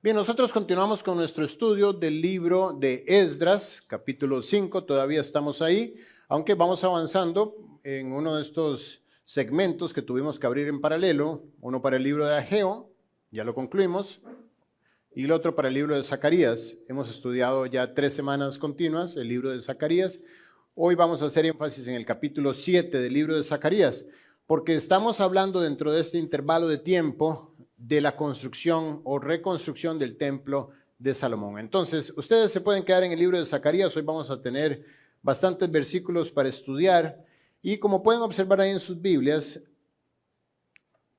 Bien, nosotros continuamos con nuestro estudio del libro de Esdras, capítulo 5, todavía estamos ahí, aunque vamos avanzando en uno de estos segmentos que tuvimos que abrir en paralelo, uno para el libro de Ageo, ya lo concluimos, y el otro para el libro de Zacarías. Hemos estudiado ya 3 semanas continuas el libro de Zacarías. Hoy vamos a hacer énfasis en el capítulo 7 del libro de Zacarías, porque estamos hablando dentro de este intervalo de tiempo de la construcción o reconstrucción del templo de Salomón. Entonces, ustedes se pueden quedar en el libro de Zacarías. Hoy vamos a tener bastantes versículos para estudiar y como pueden observar ahí en sus Biblias,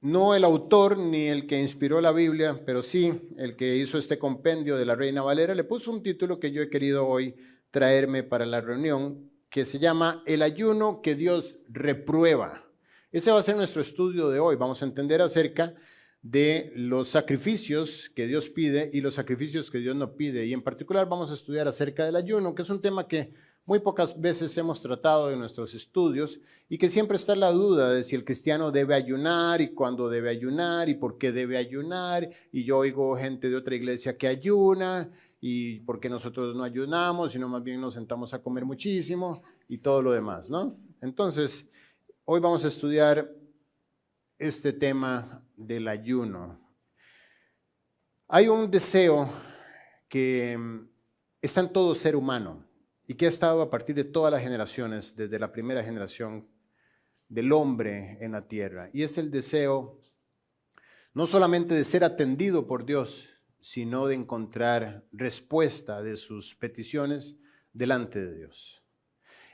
no el autor ni el que inspiró la Biblia, pero sí el que hizo este compendio de la Reina Valera, le puso un título que yo he querido hoy traerme para la reunión, que se llama El ayuno que Dios reprueba. Ese va a ser nuestro estudio de hoy. Vamos a entender acerca de los sacrificios que Dios pide y los sacrificios que Dios no pide. Y en particular vamos a estudiar acerca del ayuno, que es un tema que muy pocas veces hemos tratado en nuestros estudios y que siempre está la duda de si el cristiano debe ayunar y cuándo debe ayunar y por qué debe ayunar. Y yo oigo gente de otra iglesia que ayuna y por qué nosotros no ayunamos, sino más bien nos sentamos a comer muchísimo y todo lo demás, ¿no? Entonces, hoy vamos a estudiar este tema del ayuno. Hay un deseo que está en todo ser humano y que ha estado a partir de todas las generaciones, desde la primera generación del hombre en la tierra, y es el deseo no solamente de ser atendido por Dios, sino de encontrar respuesta de sus peticiones delante de Dios.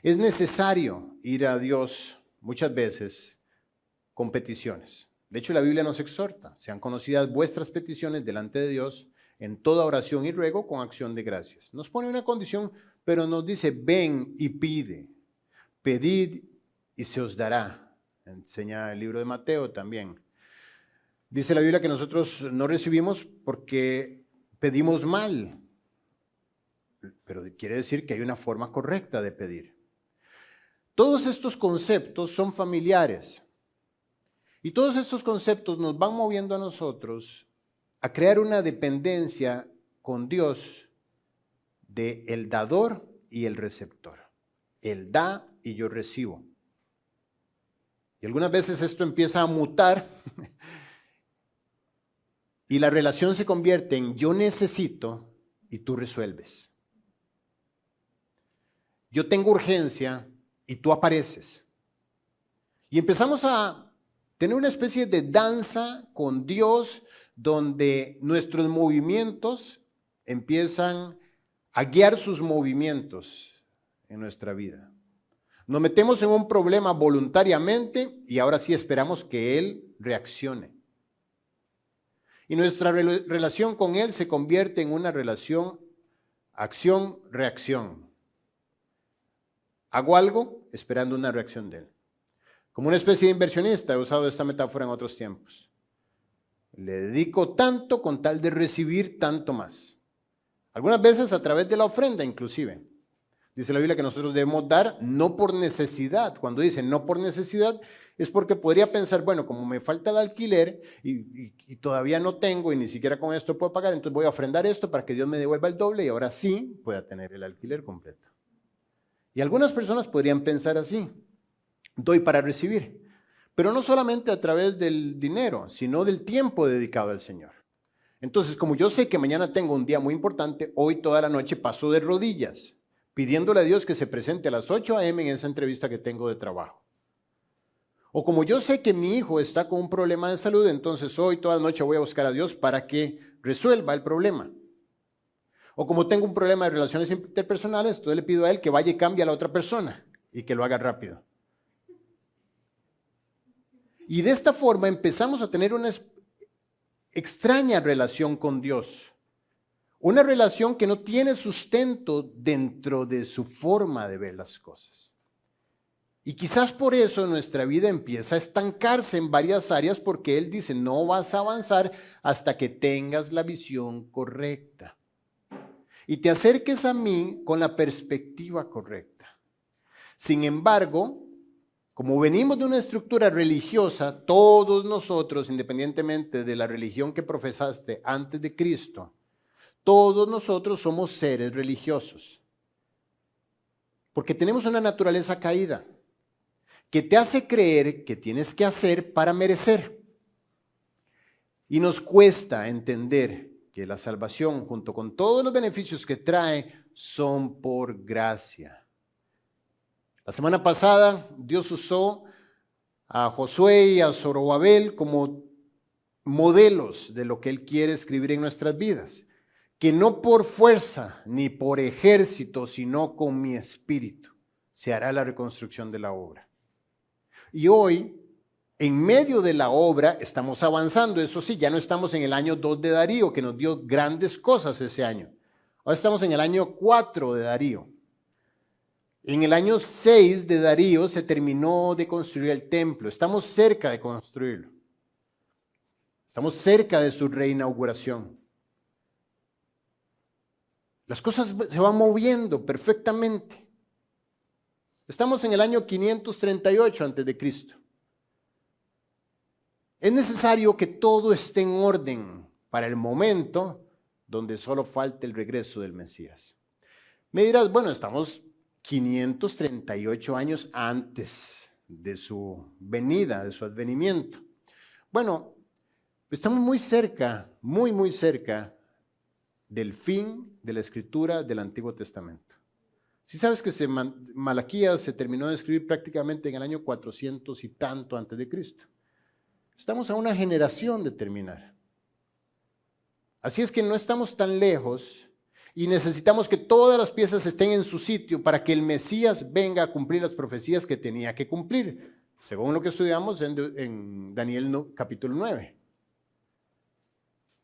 Es necesario ir a Dios muchas veces con peticiones. De hecho, la Biblia nos exhorta: sean conocidas vuestras peticiones delante de Dios en toda oración y ruego con acción de gracias. Nos pone una condición, pero nos dice: ven y pide, pedid y se os dará. Enseña el libro de Mateo también. Dice la Biblia que nosotros no recibimos porque pedimos mal, pero quiere decir que hay una forma correcta de pedir. Todos estos conceptos son familiares. Y todos estos conceptos nos van moviendo a nosotros a crear una dependencia con Dios de el dador y el receptor. Él da y yo recibo. Y algunas veces esto empieza a mutar y la relación se convierte en yo necesito y tú resuelves. Yo tengo urgencia y tú apareces. Y empezamos a tener una especie de danza con Dios donde nuestros movimientos empiezan a guiar sus movimientos en nuestra vida. Nos metemos en un problema voluntariamente y ahora sí esperamos que Él reaccione. Y nuestra relación con Él se convierte en una relación acción-reacción. Hago algo esperando una reacción de Él. Como una especie de inversionista, he usado esta metáfora en otros tiempos. Le dedico tanto con tal de recibir tanto más. Algunas veces a través de la ofrenda inclusive. Dice la Biblia que nosotros debemos dar no por necesidad. Cuando dice no por necesidad es porque podría pensar, bueno, como me falta el alquiler y todavía no tengo y ni siquiera con esto puedo pagar, entonces voy a ofrendar esto para que Dios me devuelva el doble y ahora sí pueda tener el alquiler completo. Y algunas personas podrían pensar así. Doy para recibir, pero no solamente a través del dinero, sino del tiempo dedicado al Señor. Entonces, como yo sé que mañana tengo un día muy importante, hoy toda la noche paso de rodillas, pidiéndole a Dios que se presente a las 8 a.m. en esa entrevista que tengo de trabajo. O como yo sé que mi hijo está con un problema de salud, entonces hoy toda la noche voy a buscar a Dios para que resuelva el problema. O como tengo un problema de relaciones interpersonales, entonces le pido a Él que vaya y cambie a la otra persona y que lo haga rápido. Y de esta forma empezamos a tener una extraña relación con Dios. Una relación que no tiene sustento dentro de su forma de ver las cosas. Y quizás por eso nuestra vida empieza a estancarse en varias áreas porque Él dice, no vas a avanzar hasta que tengas la visión correcta. Y te acerques a mí con la perspectiva correcta. Sin embargo, como venimos de una estructura religiosa, todos nosotros, independientemente de la religión que profesaste antes de Cristo, todos nosotros somos seres religiosos. Porque tenemos una naturaleza caída que te hace creer que tienes que hacer para merecer. Y nos cuesta entender que la salvación, junto con todos los beneficios que trae, son por gracia. La semana pasada Dios usó a Josué y a Zorobabel como modelos de lo que Él quiere escribir en nuestras vidas. Que no por fuerza ni por ejército, sino con mi espíritu, se hará la reconstrucción de la obra. Y hoy, en medio de la obra, estamos avanzando. Eso sí, ya no estamos en el año 2 de Darío, que nos dio grandes cosas ese año. Ahora estamos en el año 4 de Darío. En el año 6 de Darío se terminó de construir el templo. Estamos cerca de construirlo. Estamos cerca de su reinauguración. Las cosas se van moviendo perfectamente. Estamos en el año 538 a.C. Es necesario que todo esté en orden para el momento donde solo falta el regreso del Mesías. Me dirás, bueno, estamos 538 años antes de su venida, de su advenimiento. Bueno, estamos muy cerca, muy cerca del fin de la escritura del Antiguo Testamento. Si sabes que Malaquías se terminó de escribir prácticamente en el año 400 y tanto antes de Cristo. Estamos a una generación de terminar. Así es que no estamos tan lejos y necesitamos que todas las piezas estén en su sitio para que el Mesías venga a cumplir las profecías que tenía que cumplir, según lo que estudiamos en Daniel capítulo 9.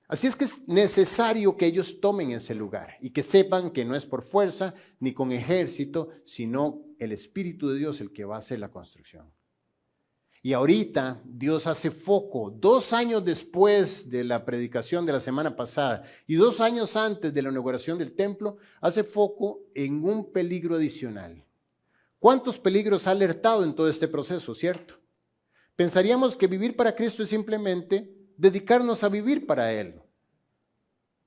Así es que es necesario que ellos tomen ese lugar y que sepan que no es por fuerza ni con ejército, sino el Espíritu de Dios el que va a hacer la construcción. Y ahorita Dios hace foco, 2 años después de la predicación de la semana pasada y 2 años antes de la inauguración del templo, hace foco en un peligro adicional. ¿Cuántos peligros ha alertado en todo este proceso, cierto? Pensaríamos que vivir para Cristo es simplemente dedicarnos a vivir para Él.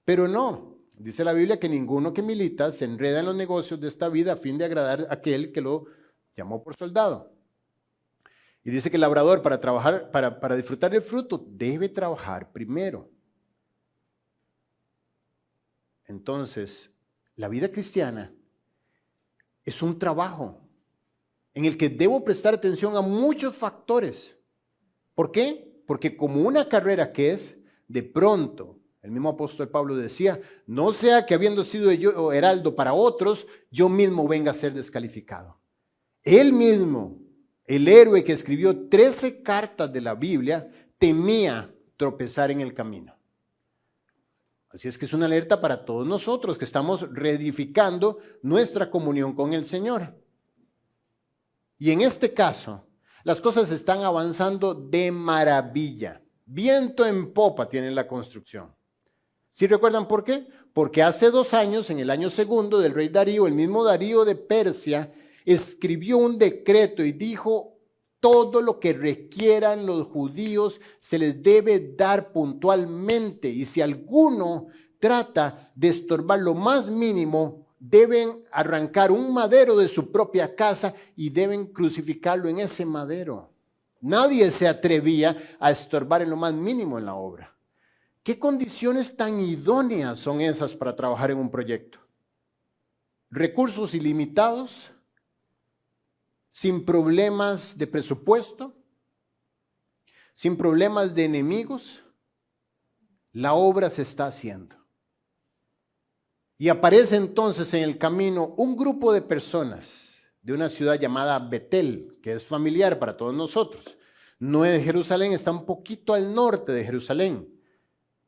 Pero no, dice la Biblia que ninguno que milita se enreda en los negocios de esta vida a fin de agradar a aquel que lo llamó por soldado. Y dice que el labrador para trabajar, para disfrutar del fruto, debe trabajar primero. Entonces, la vida cristiana es un trabajo en el que debo prestar atención a muchos factores. ¿Por qué? Porque como una carrera que es, de pronto, el mismo apóstol Pablo decía, no sea que habiendo sido yo heraldo para otros, yo mismo venga a ser descalificado. Él mismo, el héroe que escribió 13 cartas de la Biblia, temía tropezar en el camino. Así es que es una alerta para todos nosotros que estamos reedificando nuestra comunión con el Señor. Y en este caso, las cosas están avanzando de maravilla. Viento en popa tiene la construcción. ¿Sí recuerdan por qué? Porque hace 2 años, en el año 2 del rey Darío, el mismo Darío de Persia, escribió un decreto y dijo, todo lo que requieran los judíos se les debe dar puntualmente. Y si alguno trata de estorbar lo más mínimo, deben arrancar un madero de su propia casa y deben crucificarlo en ese madero. Nadie se atrevía a estorbar en lo más mínimo en la obra. ¿Qué condiciones tan idóneas son esas para trabajar en un proyecto? Recursos ilimitados, sin problemas de presupuesto, sin problemas de enemigos. La obra se está haciendo. Y aparece entonces en el camino un grupo de personas de una ciudad llamada Betel, que es familiar para todos nosotros. No es Jerusalén, está un poquito al norte de Jerusalén.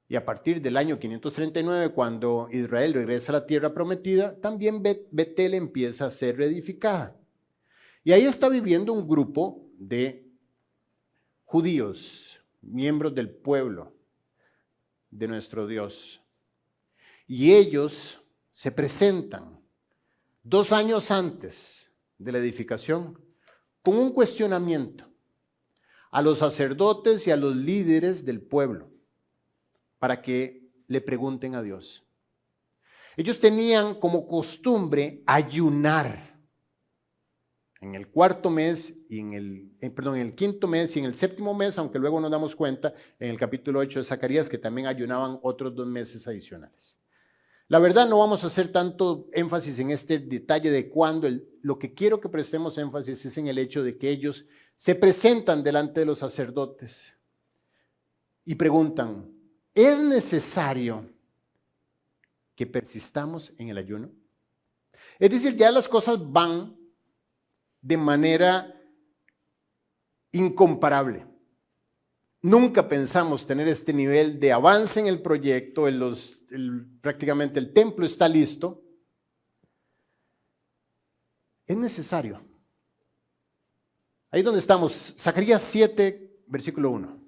Y a partir del año 539, cuando Israel regresa a la tierra prometida, también Betel empieza a ser reedificada. Y ahí está viviendo un grupo de judíos, miembros del pueblo de nuestro Dios. Y ellos se presentan 2 años antes de la edificación con un cuestionamiento a los sacerdotes y a los líderes del pueblo para que le pregunten a Dios. Ellos tenían como costumbre ayunar en el cuarto mes, y en el quinto mes y en el séptimo mes, aunque luego nos damos cuenta en el capítulo 8 de Zacarías que también ayunaban otros 2 meses adicionales. La verdad no vamos a hacer tanto énfasis en este detalle de cuándo, lo que quiero que prestemos énfasis es en el hecho de que ellos se presentan delante de los sacerdotes y preguntan, ¿es necesario que persistamos en el ayuno? Es decir, ya las cosas van de manera incomparable. Nunca pensamos tener este nivel de avance en el proyecto, prácticamente el templo está listo. Es necesario. Ahí donde estamos, Zacarías 7, versículo 1.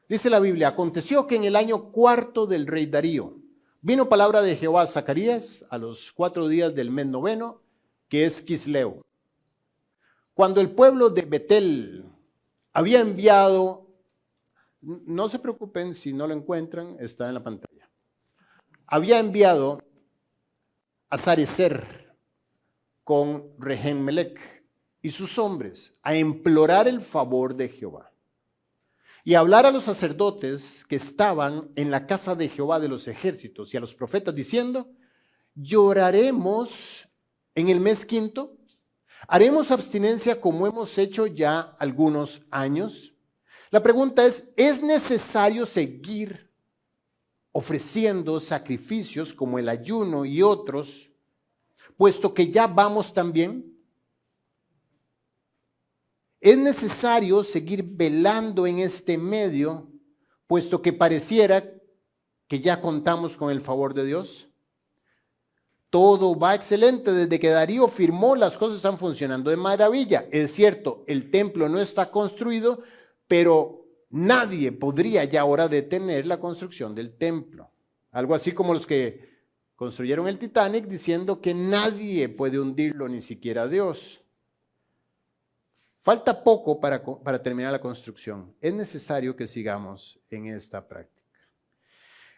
Dice la Biblia, aconteció que en el año cuarto del rey Darío, vino palabra de Jehová a Zacarías a los 4 días del mes noveno, que es Quisleu. Cuando el pueblo de Betel había enviado, no se preocupen si no lo encuentran, está en la pantalla. Había enviado a Sarecer con Rehem-melech y sus hombres a implorar el favor de Jehová y a hablar a los sacerdotes que estaban en la casa de Jehová de los ejércitos y a los profetas diciendo, lloraremos en el mes quinto, haremos abstinencia como hemos hecho ya algunos años. La pregunta ¿es necesario seguir ofreciendo sacrificios como el ayuno y otros, puesto que ya vamos tan bien? ¿Es necesario seguir velando en este medio, puesto que pareciera que ya contamos con el favor de Dios? Todo va excelente, desde que Darío firmó las cosas están funcionando de maravilla. Es cierto, el templo no está construido, pero nadie podría ya ahora detener la construcción del templo. Algo así como los que construyeron el Titanic diciendo que nadie puede hundirlo, ni siquiera Dios. Falta poco para terminar la construcción. Es necesario que sigamos en esta práctica.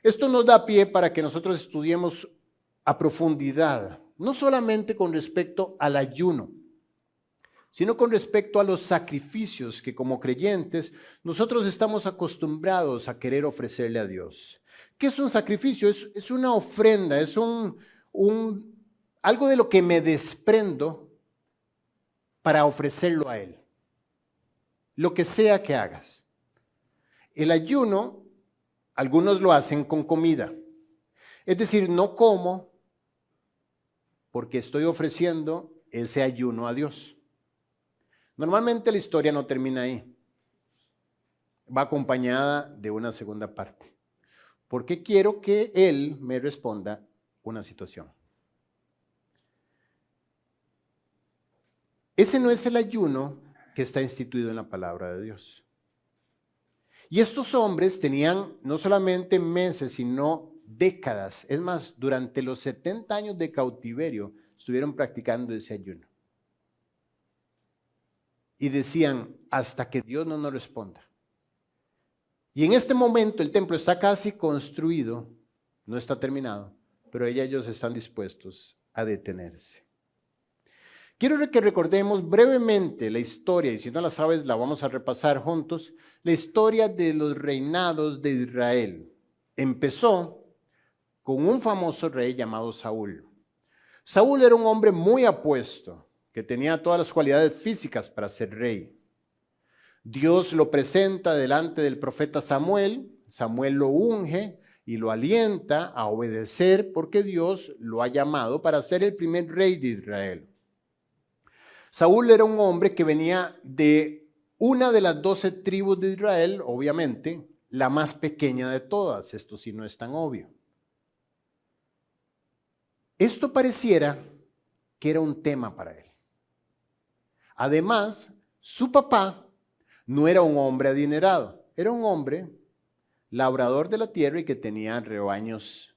Esto nos da pie para que nosotros estudiemos a profundidad, no solamente con respecto al ayuno, sino con respecto a los sacrificios que como creyentes nosotros estamos acostumbrados a querer ofrecerle a Dios. ¿Qué es un sacrificio? Es una ofrenda, es algo de lo que me desprendo para ofrecerlo a Él. Lo que sea que hagas. El ayuno, algunos lo hacen con comida. Es decir, no como porque estoy ofreciendo ese ayuno a Dios. Normalmente la historia no termina ahí. Va acompañada de una segunda parte. Porque quiero que Él me responda una situación. Ese no es el ayuno que está instituido en la palabra de Dios. Y estos hombres tenían no solamente meses, sino décadas. Es más, durante los 70 años de cautiverio estuvieron practicando ese ayuno. Y decían, hasta que Dios no nos responda. Y en este momento el templo está casi construido, no está terminado, pero ellos están dispuestos a detenerse. Quiero que recordemos brevemente la historia, y si no la sabes la vamos a repasar juntos, la historia de los reinados de Israel. Empezó con un famoso rey llamado Saúl. Saúl era un hombre muy apuesto, que tenía todas las cualidades físicas para ser rey. Dios lo presenta delante del profeta Samuel, Samuel lo unge y lo alienta a obedecer porque Dios lo ha llamado para ser el primer rey de Israel. Saúl era un hombre que venía de una de las 12 tribus de Israel, obviamente, la más pequeña de todas, esto sí no es tan obvio. Esto pareciera que era un tema para él. Además, su papá no era un hombre adinerado, era un hombre labrador de la tierra y que tenía rebaños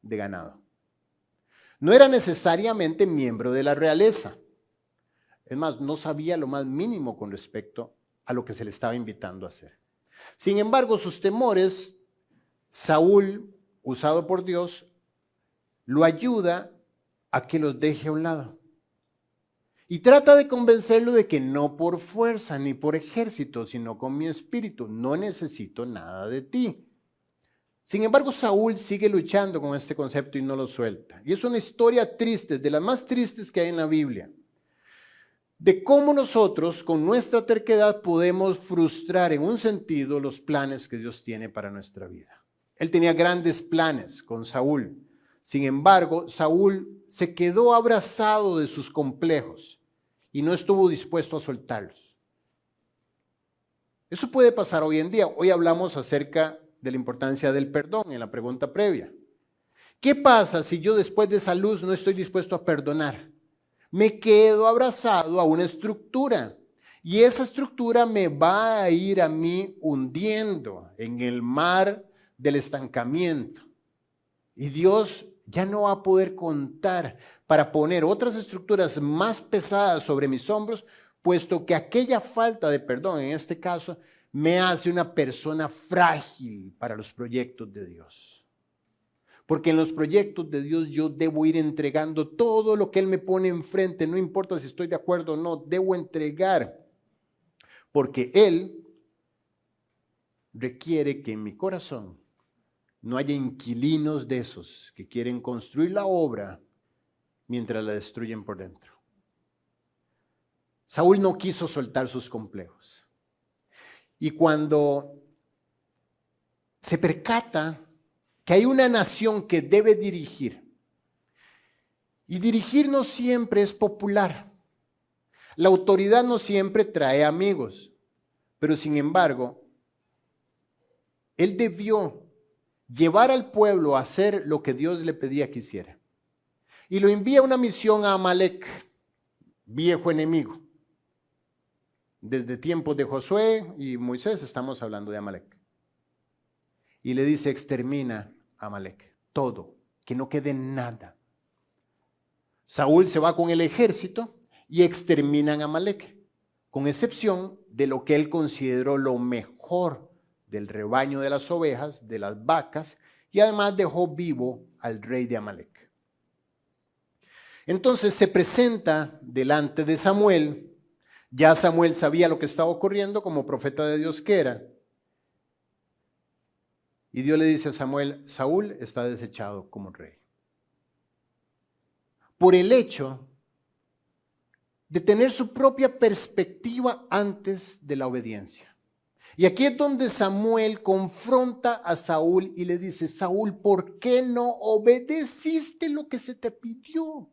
de ganado. No era necesariamente miembro de la realeza. Es más, no sabía lo más mínimo con respecto a lo que se le estaba invitando a hacer. Sin embargo, sus temores, Saúl, usado por Dios, lo ayuda a que los deje a un lado. Y trata de convencerlo de que no por fuerza ni por ejército, sino con mi espíritu. No necesito nada de ti. Sin embargo, Saúl sigue luchando con este concepto y no lo suelta. Y es una historia triste, de las más tristes que hay en la Biblia, de cómo nosotros con nuestra terquedad podemos frustrar en un sentido los planes que Dios tiene para nuestra vida. Él tenía grandes planes con Saúl. Sin embargo, Saúl se quedó abrazado de sus complejos y no estuvo dispuesto a soltarlos. Eso puede pasar hoy en día. Hoy hablamos acerca de la importancia del perdón en la pregunta previa. ¿Qué pasa si yo después de esa luz no estoy dispuesto a perdonar? Me quedo abrazado a una estructura y esa estructura me va a ir a mí hundiendo en el mar del estancamiento. Y Dios ya no va a poder contar para poner otras estructuras más pesadas sobre mis hombros, puesto que aquella falta de perdón, en este caso, me hace una persona frágil para los proyectos de Dios. Porque en los proyectos de Dios yo debo ir entregando todo lo que Él me pone enfrente, no importa si estoy de acuerdo o no, debo entregar. Porque Él requiere que en mi corazón no haya inquilinos de esos que quieren construir la obra mientras la destruyen por dentro. Saúl no quiso soltar sus complejos. Y cuando se percata que hay una nación que debe dirigir, y dirigir no siempre es popular, la autoridad no siempre trae amigos, pero sin embargo, él debió llevar al pueblo a hacer lo que Dios le pedía que hiciera. Y lo envía una misión a Amalek, viejo enemigo. Desde tiempos de Josué y Moisés estamos hablando de Amalek. Y le dice, extermina a Amalek, todo, que no quede nada. Saúl se va con el ejército y exterminan a Amalek, con excepción de lo que él consideró lo mejor del rebaño de las ovejas, de las vacas, y además dejó vivo al rey de Amalek. Entonces se presenta delante de Samuel. Ya Samuel sabía lo que estaba ocurriendo como profeta de Dios que era. Y Dios le dice a Samuel, Saúl está desechado como rey. Por el hecho de tener su propia perspectiva antes de la obediencia. Y aquí es donde Samuel confronta a Saúl y le dice, Saúl, ¿por qué no obedeciste lo que se te pidió?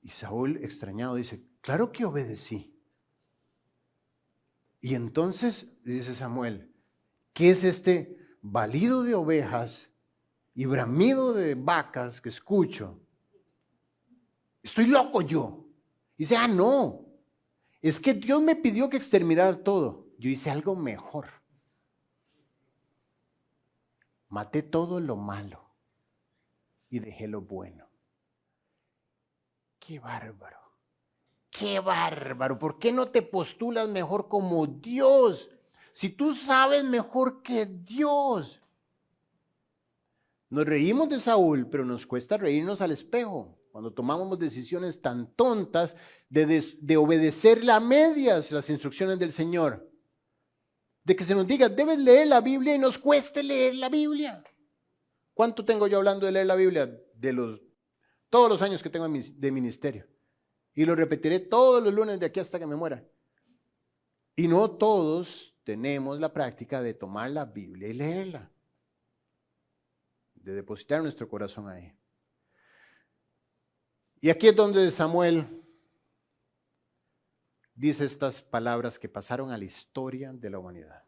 Y Saúl, extrañado, dice, claro que obedecí. Y entonces dice Samuel, ¿qué es este balido de ovejas y bramido de vacas que escucho? Estoy loco yo. Y dice, no, es que Dios me pidió que exterminara todo. Yo hice algo mejor. Maté todo lo malo y dejé lo bueno. ¡Qué bárbaro! ¡Qué bárbaro! ¿Por qué no te postulas mejor como Dios? Si tú sabes mejor que Dios. Nos reímos de Saúl, pero nos cuesta reírnos al espejo cuando tomamos decisiones tan tontas de obedecerle a medias las instrucciones del Señor. De que se nos diga, debes leer la Biblia y nos cueste leer la Biblia. ¿Cuánto tengo yo hablando de leer la Biblia? Todos los años que tengo de ministerio. Y lo repetiré todos los lunes de aquí hasta que me muera. Y no todos tenemos la práctica de tomar la Biblia y leerla. De depositar nuestro corazón ahí. Y aquí es donde Samuel dice estas palabras que pasaron a la historia de la humanidad.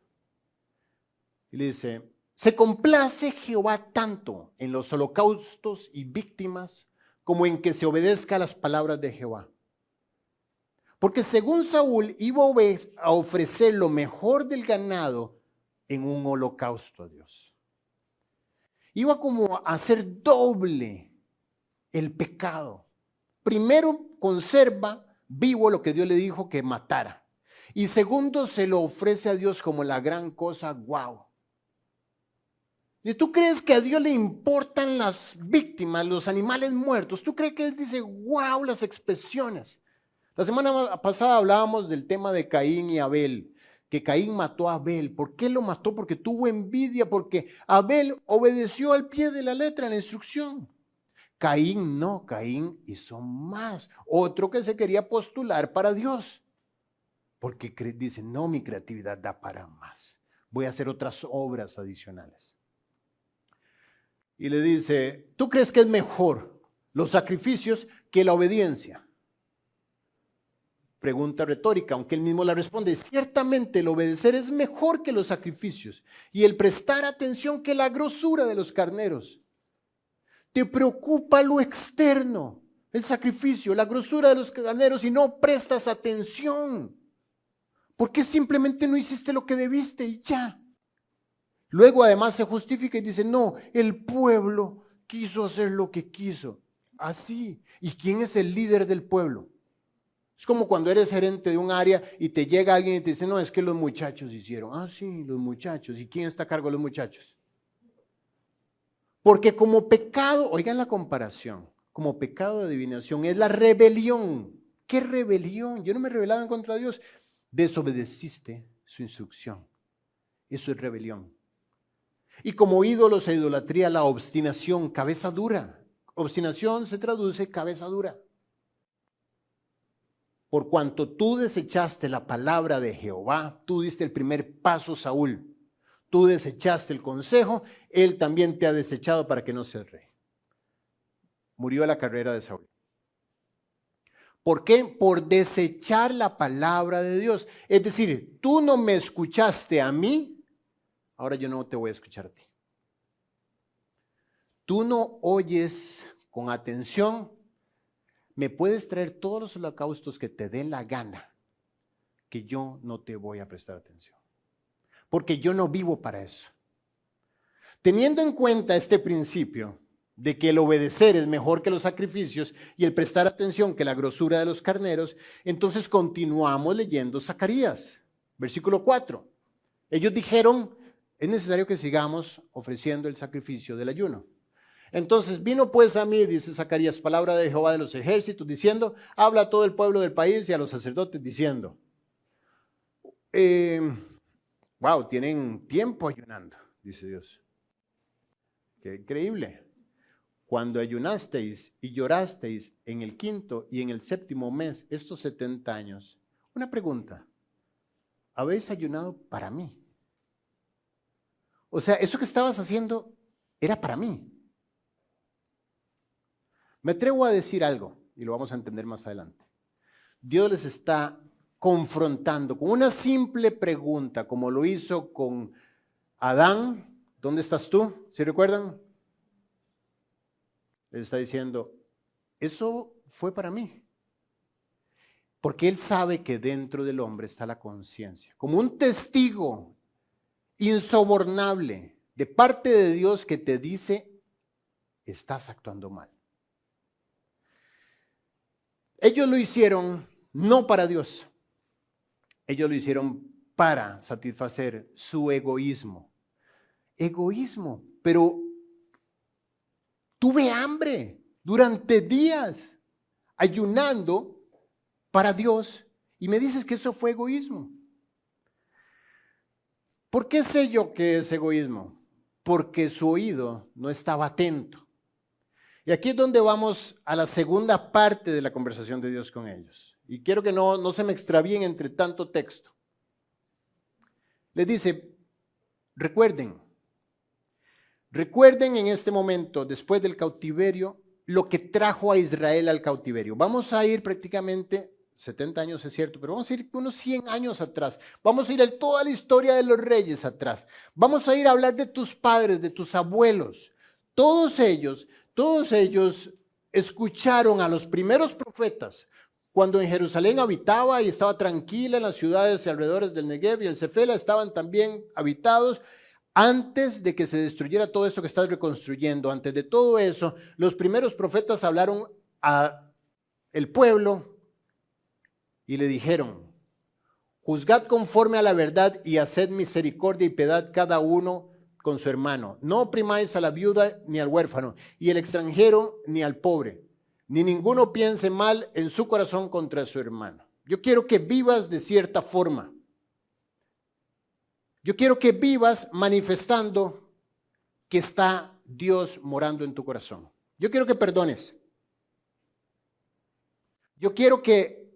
Y le dice, se complace Jehová tanto en los holocaustos y víctimas como en que se obedezca a las palabras de Jehová. Porque según Saúl iba a ofrecer lo mejor del ganado en un holocausto a Dios. Iba como a hacer doble el pecado. Primero conserva vivo lo que Dios le dijo que matara. Y segundo se lo ofrece a Dios como la gran cosa, wow. ¿Y tú crees que a Dios le importan las víctimas, los animales muertos? ¿Tú crees que Él dice, wow, las expresiones? La semana pasada hablábamos del tema de Caín y Abel, que Caín mató a Abel. ¿Por qué lo mató? Porque tuvo envidia, porque Abel obedeció al pie de la letra, la instrucción. Caín no, Caín hizo más. Otro que se quería postular para Dios, porque dice, no, mi creatividad da para más. Voy a hacer otras obras adicionales. Y le dice, ¿tú crees que es mejor los sacrificios que la obediencia? Pregunta retórica, aunque él mismo la responde, ciertamente el obedecer es mejor que los sacrificios y el prestar atención que la grosura de los carneros. Te preocupa lo externo, el sacrificio, la grosura de los carneros y no prestas atención. ¿Por qué simplemente no hiciste lo que debiste y ya? Luego además se justifica y dice, no, el pueblo quiso hacer lo que quiso. Así. ¿Y quién es el líder del pueblo? Es como cuando eres gerente de un área y te llega alguien y te dice, no, es que los muchachos hicieron. Ah, sí, los muchachos. ¿Y quién está a cargo de los muchachos? Porque como pecado, oigan la comparación, como pecado de adivinación es la rebelión. ¿Qué rebelión? Yo no me rebelaba en contra de Dios. Desobedeciste su instrucción. Eso es rebelión. Y como ídolos e idolatría, la obstinación, cabeza dura. Obstinación se traduce cabeza dura. Por cuanto tú desechaste la palabra de Jehová, tú diste el primer paso, Saúl. Tú desechaste el consejo, él también te ha desechado para que no seas rey. Murió la carrera de Saúl. ¿Por qué? Por desechar la palabra de Dios. Es decir, tú no me escuchaste a mí, ahora yo no te voy a escuchar a ti. Tú no oyes con atención, me puedes traer todos los holocaustos que te den la gana, que yo no te voy a prestar atención. Porque yo no vivo para eso. Teniendo en cuenta este principio de que el obedecer es mejor que los sacrificios y el prestar atención que la grosura de los carneros, entonces continuamos leyendo Zacarías, versículo 4. Ellos dijeron, es necesario que sigamos ofreciendo el sacrificio del ayuno. Entonces vino pues a mí, dice Zacarías, palabra de Jehová de los ejércitos, diciendo, habla a todo el pueblo del país y a los sacerdotes, diciendo, wow, tienen tiempo ayunando, dice Dios. Qué increíble. Cuando ayunasteis y llorasteis en el 5º y en el 7º mes, estos 70 años, una pregunta, ¿habéis ayunado para mí? O sea, eso que estabas haciendo era para mí. Me atrevo a decir algo, y lo vamos a entender más adelante. Dios les está confrontando con una simple pregunta, como lo hizo con Adán. ¿Dónde estás tú? ¿Sí recuerdan? Les está diciendo, eso fue para mí. Porque Él sabe que dentro del hombre está la conciencia, como un testigo insobornable de parte de Dios que te dice, estás actuando mal. Ellos lo hicieron no para Dios, ellos lo hicieron para satisfacer su egoísmo. Egoísmo, pero tuve hambre durante días ayunando para Dios y me dices que eso fue egoísmo. ¿Por qué sé yo que es egoísmo? Porque su oído no estaba atento. Y aquí es donde vamos a la segunda parte de la conversación de Dios con ellos. Y quiero que no se me extravíen entre tanto texto. Les dice, recuerden en este momento, después del cautiverio, lo que trajo a Israel al cautiverio. Vamos a ir prácticamente, 70 años es cierto, pero vamos a ir unos 100 años atrás. Vamos a ir a toda la historia de los reyes atrás. Vamos a ir a hablar de tus padres, de tus abuelos. Todos ellos escucharon a los primeros profetas cuando en Jerusalén habitaba y estaba tranquila, en las ciudades alrededor del Negev y el Cefela estaban también habitados. Antes de que se destruyera todo esto que estás reconstruyendo, antes de todo eso, los primeros profetas hablaron al pueblo y le dijeron, juzgad conforme a la verdad y haced misericordia y piedad cada uno con su hermano. No oprimáis a la viuda ni al huérfano, y el extranjero ni al pobre, ni ninguno piense mal en su corazón contra su hermano. Yo quiero que vivas de cierta forma. Yo quiero que vivas manifestando que está Dios morando en tu corazón. Yo quiero que perdones. Yo quiero que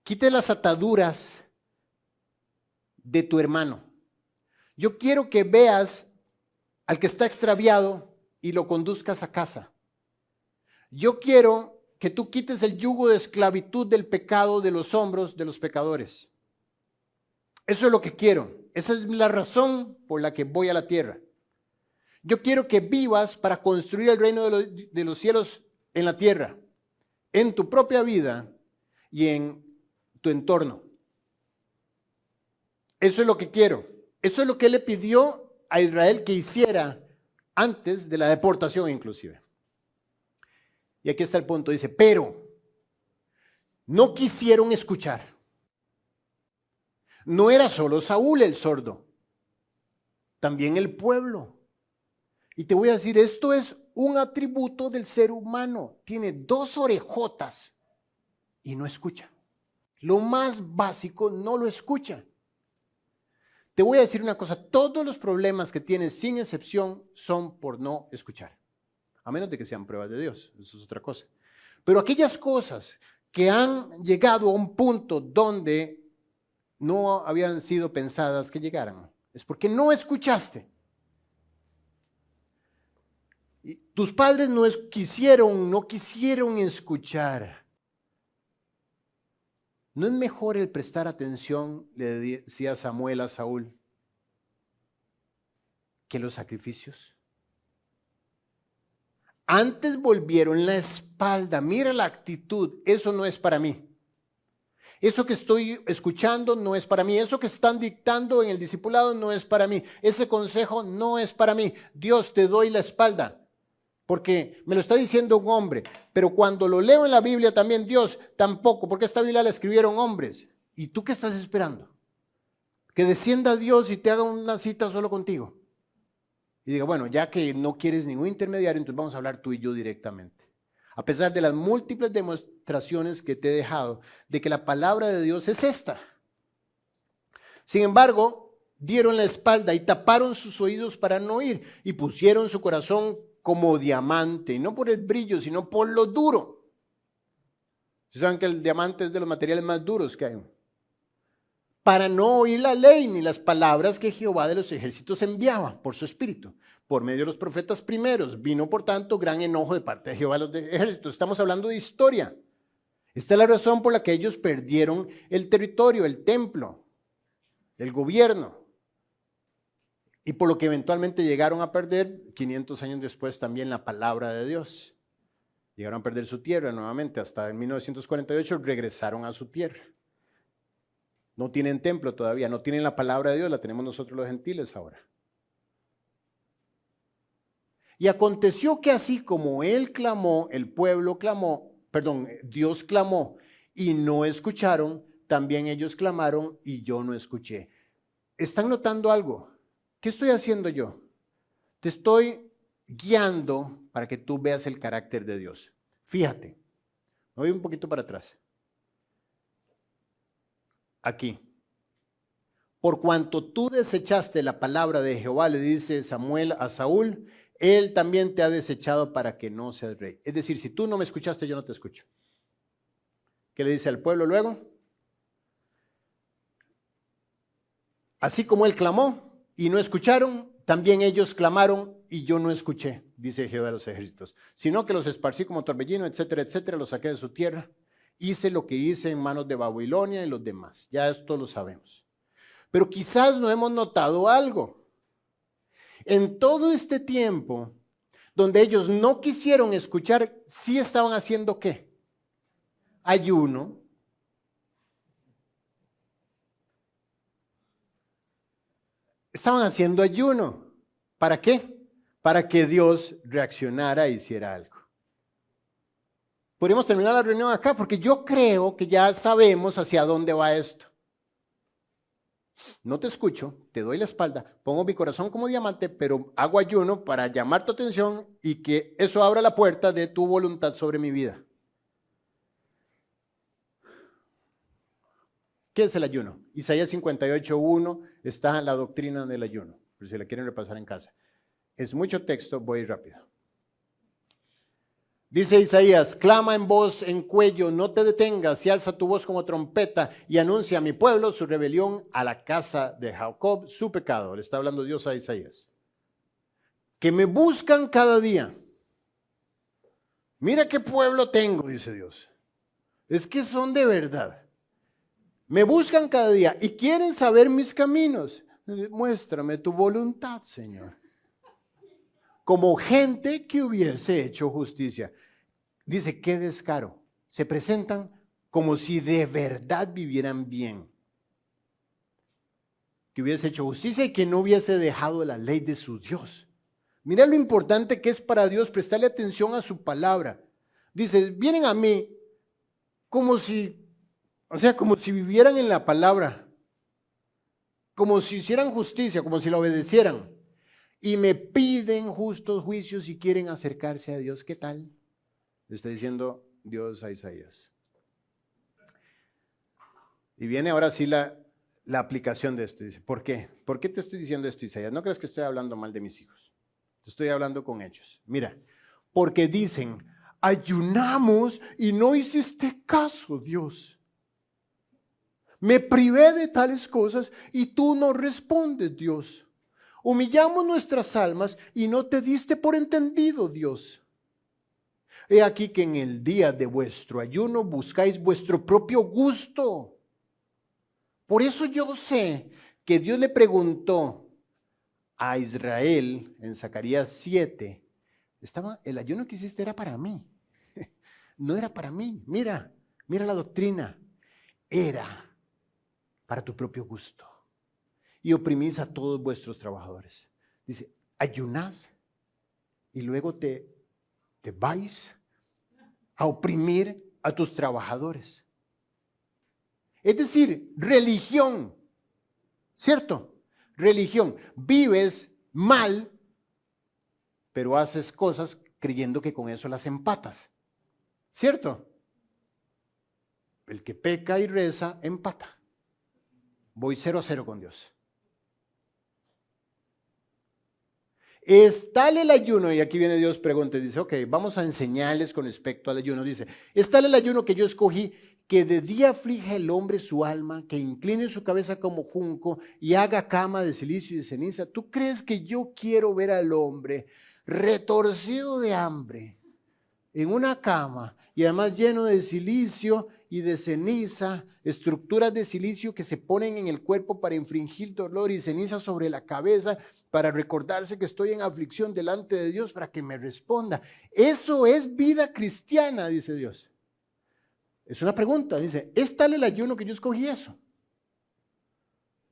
quites las ataduras de tu hermano. Yo quiero que veas al que está extraviado y lo conduzcas a casa. Yo quiero que tú quites el yugo de esclavitud del pecado de los hombros de los pecadores. Eso es lo que quiero. Esa es la razón por la que voy a la tierra. Yo quiero que vivas para construir el reino de los cielos en la tierra, en tu propia vida y en tu entorno. Eso es lo que quiero. Eso es lo que él le pidió a Israel que hiciera antes de la deportación inclusive. Y aquí está el punto, dice, pero no quisieron escuchar. No era solo Saúl el sordo, también el pueblo. Y te voy a decir, esto es un atributo del ser humano. Tiene 2 orejotas y no escucha. Lo más básico no lo escucha. Te voy a decir una cosa, todos los problemas que tienes sin excepción son por no escuchar. A menos de que sean pruebas de Dios, eso es otra cosa. Pero aquellas cosas que han llegado a un punto donde no habían sido pensadas que llegaran, es porque no escuchaste. Y tus padres no quisieron escuchar. ¿No es mejor el prestar atención, le decía Samuel a Saúl, que los sacrificios? Antes volvieron la espalda. Mira la actitud, eso no es para mí. Eso que estoy escuchando no es para mí. Eso que están dictando en el discipulado no es para mí. Ese consejo no es para mí. Dios, te doy la espalda. Porque me lo está diciendo un hombre. Pero cuando lo leo en la Biblia también, Dios, tampoco. Porque esta Biblia la escribieron hombres. ¿Y tú qué estás esperando? Que descienda Dios y te haga una cita solo contigo. Y diga, bueno, ya que no quieres ningún intermediario, entonces vamos a hablar tú y yo directamente. A pesar de las múltiples demostraciones que te he dejado de que la palabra de Dios es esta. Sin embargo, dieron la espalda y taparon sus oídos para no oír y pusieron su corazón como diamante, no por el brillo, sino por lo duro. Ustedes saben que el diamante es de los materiales más duros que hay. Para no oír la ley ni las palabras que Jehová de los ejércitos enviaba por su espíritu, por medio de los profetas primeros. Vino, por tanto, gran enojo de parte de Jehová de los ejércitos. Estamos hablando de historia. Esta es la razón por la que ellos perdieron el territorio, el templo, el gobierno. Y por lo que eventualmente llegaron a perder, 500 años después, también la palabra de Dios. Llegaron a perder su tierra nuevamente. Hasta en 1948 regresaron a su tierra. No tienen templo todavía, no tienen la palabra de Dios, la tenemos nosotros los gentiles ahora. Y aconteció que así como él clamó, el pueblo clamó, Dios clamó y no escucharon, también ellos clamaron y yo no escuché. ¿Están notando algo? ¿Qué estoy haciendo yo? Te estoy guiando para que tú veas el carácter de Dios. Fíjate, me voy un poquito para atrás. Aquí. Por cuanto tú desechaste la palabra de Jehová, le dice Samuel a Saúl, él también te ha desechado para que no seas rey. Es decir, si tú no me escuchaste, yo no te escucho. ¿Qué le dice al pueblo luego? Así como él clamó y no escucharon, también ellos clamaron y yo no escuché, dice Jehová de los ejércitos, sino que los esparcí como torbellino, etcétera, etcétera, los saqué de su tierra. Hice lo que hice en manos de Babilonia y los demás. Ya esto lo sabemos. Pero quizás no hemos notado algo. En todo este tiempo, donde ellos no quisieron escuchar, sí estaban haciendo ¿qué? Ayuno. Estaban haciendo ayuno. ¿Para qué? Para que Dios reaccionara e hiciera algo. Podríamos terminar la reunión acá porque yo creo que ya sabemos hacia dónde va esto. No te escucho, te doy la espalda, pongo mi corazón como diamante, pero hago ayuno para llamar tu atención y que eso abra la puerta de tu voluntad sobre mi vida. ¿Qué es el ayuno? Isaías 58:1 está la doctrina del ayuno, por si la quieren repasar en casa. Es mucho texto, voy a ir rápido. Dice Isaías, clama en voz en cuello, no te detengas y alza tu voz como trompeta y anuncia a mi pueblo su rebelión, a la casa de Jacob su pecado. Le está hablando Dios a Isaías. Que me buscan cada día. Mira qué pueblo tengo, dice Dios. Es que son de verdad. Me buscan cada día y quieren saber mis caminos. Muéstrame tu voluntad, Señor. Como gente que hubiese hecho justicia. Dice, qué descaro. Se presentan como si de verdad vivieran bien. Que hubiese hecho justicia y que no hubiese dejado la ley de su Dios. Mira lo importante que es para Dios prestarle atención a su palabra. Dice, vienen a mí como si vivieran en la palabra. Como si hicieran justicia, como si la obedecieran. Y me piden justos juicios y quieren acercarse a Dios. ¿Qué tal? Le está diciendo Dios a Isaías. Y viene ahora sí la aplicación de esto. Dice, ¿por qué? ¿Por qué te estoy diciendo esto, Isaías? No creas que estoy hablando mal de mis hijos. Te estoy hablando con hechos. Mira, porque dicen, ayunamos y no hiciste caso, Dios. Me privé de tales cosas y tú no respondes, Dios. Humillamos nuestras almas y no te diste por entendido, Dios. He aquí que en el día de vuestro ayuno buscáis vuestro propio gusto. Por eso yo sé que Dios le preguntó a Israel en Zacarías 7, el ayuno que hiciste era para mí, no era para mí. Mira la doctrina, era para tu propio gusto. Y oprimís a todos vuestros trabajadores. Dice, ayunás y luego te vais a oprimir a tus trabajadores. Es decir, religión, ¿cierto? Religión. Vives mal, pero haces cosas creyendo que con eso las empatas, ¿cierto? El que peca y reza, empata. Voy 0-0 con Dios. Es tal el ayuno, y aquí viene Dios pregunta y dice, ok, vamos a enseñarles con respecto al ayuno. Dice, es tal el ayuno que yo escogí, que de día aflige el hombre su alma, que incline su cabeza como junco y haga cama de silicio y de ceniza. ¿Tú crees que yo quiero ver al hombre retorcido de hambre en una cama y además lleno de silicio y de ceniza, estructuras de silicio que se ponen en el cuerpo para infringir dolor y ceniza sobre la cabeza para recordarse que estoy en aflicción delante de Dios para que me responda? Eso es vida cristiana, dice Dios. Es una pregunta, dice, ¿es tal el ayuno que yo escogí eso?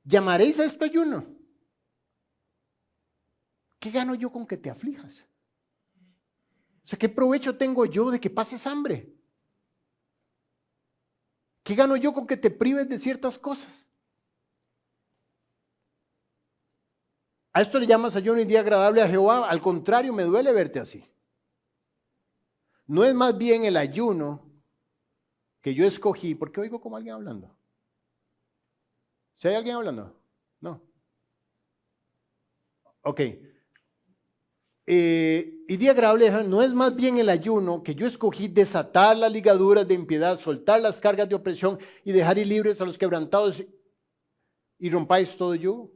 ¿Llamaréis a esto ayuno? ¿Qué gano yo con que te aflijas? O sea, ¿qué provecho tengo yo de que pases hambre? ¿Qué gano yo con que te prives de ciertas cosas? ¿A esto le llamas ayuno y día agradable a Jehová? Al contrario, me duele verte así. ¿No es más bien el ayuno que yo escogí? ¿Por qué oigo como alguien hablando? ¿Si hay alguien hablando? No. Ok. Y día agradable, no es más bien el ayuno que yo escogí desatar las ligaduras de impiedad, soltar las cargas de opresión y dejar ir libres a los quebrantados y rompáis todo yugo.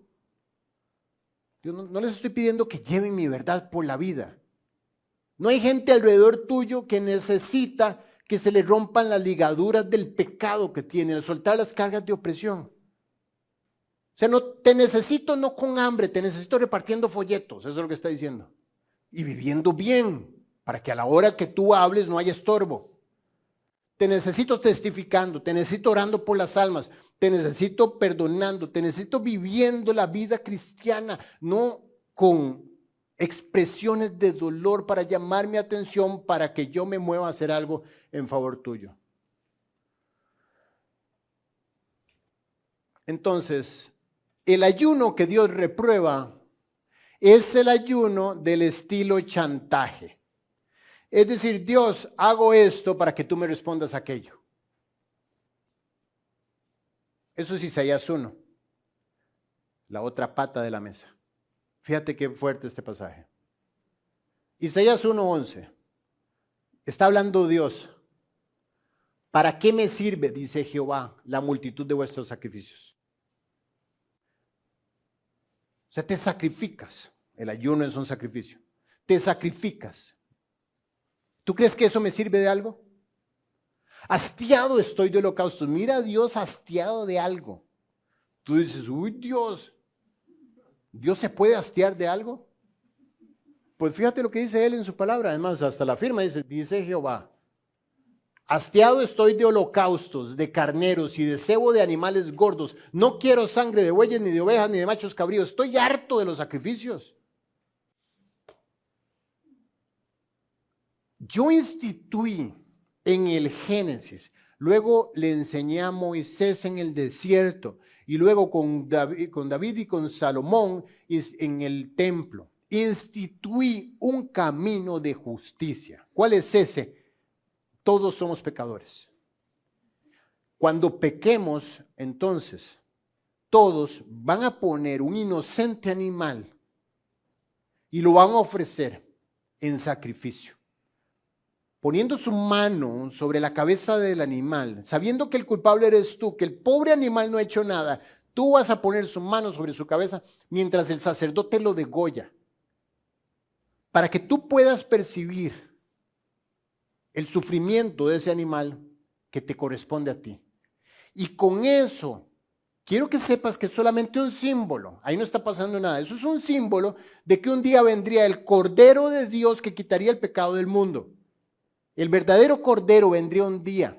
Yo no les estoy pidiendo que lleven mi verdad por la vida. No hay gente alrededor tuyo que necesita que se le rompan las ligaduras del pecado que tiene, soltar las cargas de opresión. O sea, no te necesito no con hambre, te necesito repartiendo folletos, eso es lo que está diciendo. Y viviendo bien, para que a la hora que tú hables no haya estorbo. Te necesito testificando, te necesito orando por las almas, te necesito perdonando, te necesito viviendo la vida cristiana, no con expresiones de dolor para llamar mi atención para que yo me mueva a hacer algo en favor tuyo. Entonces, El ayuno que Dios reprueba es el ayuno del estilo chantaje. Es decir, Dios, hago esto para que tú me respondas aquello. Eso es Isaías 1, la otra pata de la mesa. Fíjate qué fuerte este pasaje. Isaías 1:11. Está hablando Dios. ¿Para qué me sirve, dice Jehová, la multitud de vuestros sacrificios? O sea, te sacrificas. El ayuno es un sacrificio. Te sacrificas. ¿Tú crees que eso me sirve de algo? Hastiado estoy de holocaustos. Mira a Dios hastiado de algo. Tú dices, uy, Dios se puede hastiar de algo. Pues fíjate lo que dice él en su palabra. Además, hasta la firma dice Jehová. Hastiado estoy de holocaustos, de carneros y de cebo de animales gordos. No quiero sangre de bueyes, ni de ovejas, ni de machos cabríos. Estoy harto de los sacrificios. Yo instituí en el Génesis, luego le enseñé a Moisés en el desierto, y luego con David y con Salomón en el templo. Instituí un camino de justicia. ¿Cuál es ese? Todos somos pecadores. Cuando pequemos, entonces, todos van a poner un inocente animal y lo van a ofrecer en sacrificio. Poniendo su mano sobre la cabeza del animal, sabiendo que el culpable eres tú, que el pobre animal no ha hecho nada, tú vas a poner su mano sobre su cabeza mientras el sacerdote lo degolla, para que tú puedas percibir el sufrimiento de ese animal que te corresponde a ti. Y con eso, quiero que sepas que es solamente un símbolo, ahí no está pasando nada, eso es un símbolo de que un día vendría el Cordero de Dios que quitaría el pecado del mundo. El verdadero Cordero vendría un día.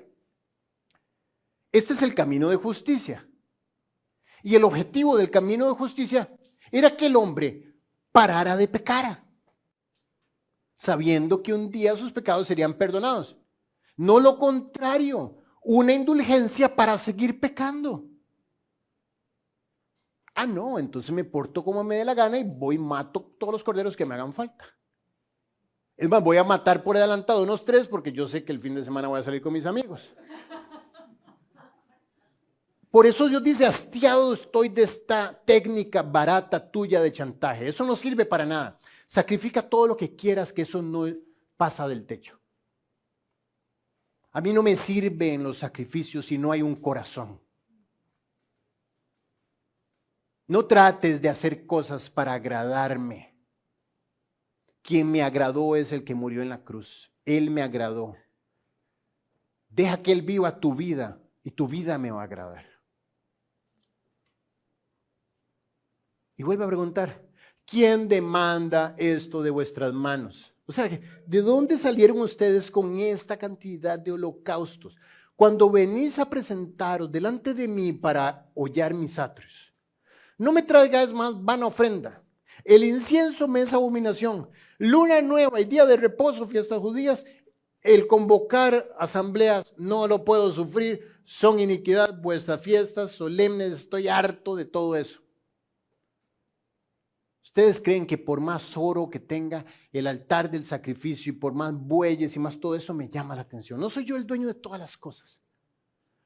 Este es el camino de justicia. Y el objetivo del camino de justicia era que el hombre parara de pecar, sabiendo que un día sus pecados serían perdonados. No lo contrario, una indulgencia para seguir pecando. Ah, no, entonces me porto como me dé la gana y voy y mato todos los corderos que me hagan falta. Es más, voy a matar por adelantado unos 3 porque yo sé que el fin de semana voy a salir con mis amigos. Por eso Dios dice, hastiado estoy de esta técnica barata tuya de chantaje. Eso no sirve para nada. Sacrifica todo lo que quieras, que eso no pasa del techo. A mí no me sirven los sacrificios si no hay un corazón. No trates de hacer cosas para agradarme. Quien me agradó es el que murió en la cruz. Él me agradó. Deja que Él viva tu vida y tu vida me va a agradar. Y vuelve a preguntar, ¿quién demanda esto de vuestras manos? O sea, ¿de dónde salieron ustedes con esta cantidad de holocaustos? Cuando venís a presentaros delante de mí para hollar mis atrios, no me traigáis más vana ofrenda. El incienso me es abominación. Luna nueva y día de reposo, fiestas judías, el convocar asambleas no lo puedo sufrir. Son iniquidad vuestras fiestas solemnes. Estoy harto de todo eso. ¿Ustedes creen que por más oro que tenga el altar del sacrificio y por más bueyes y más todo eso me llama la atención? ¿No soy yo el dueño de todas las cosas?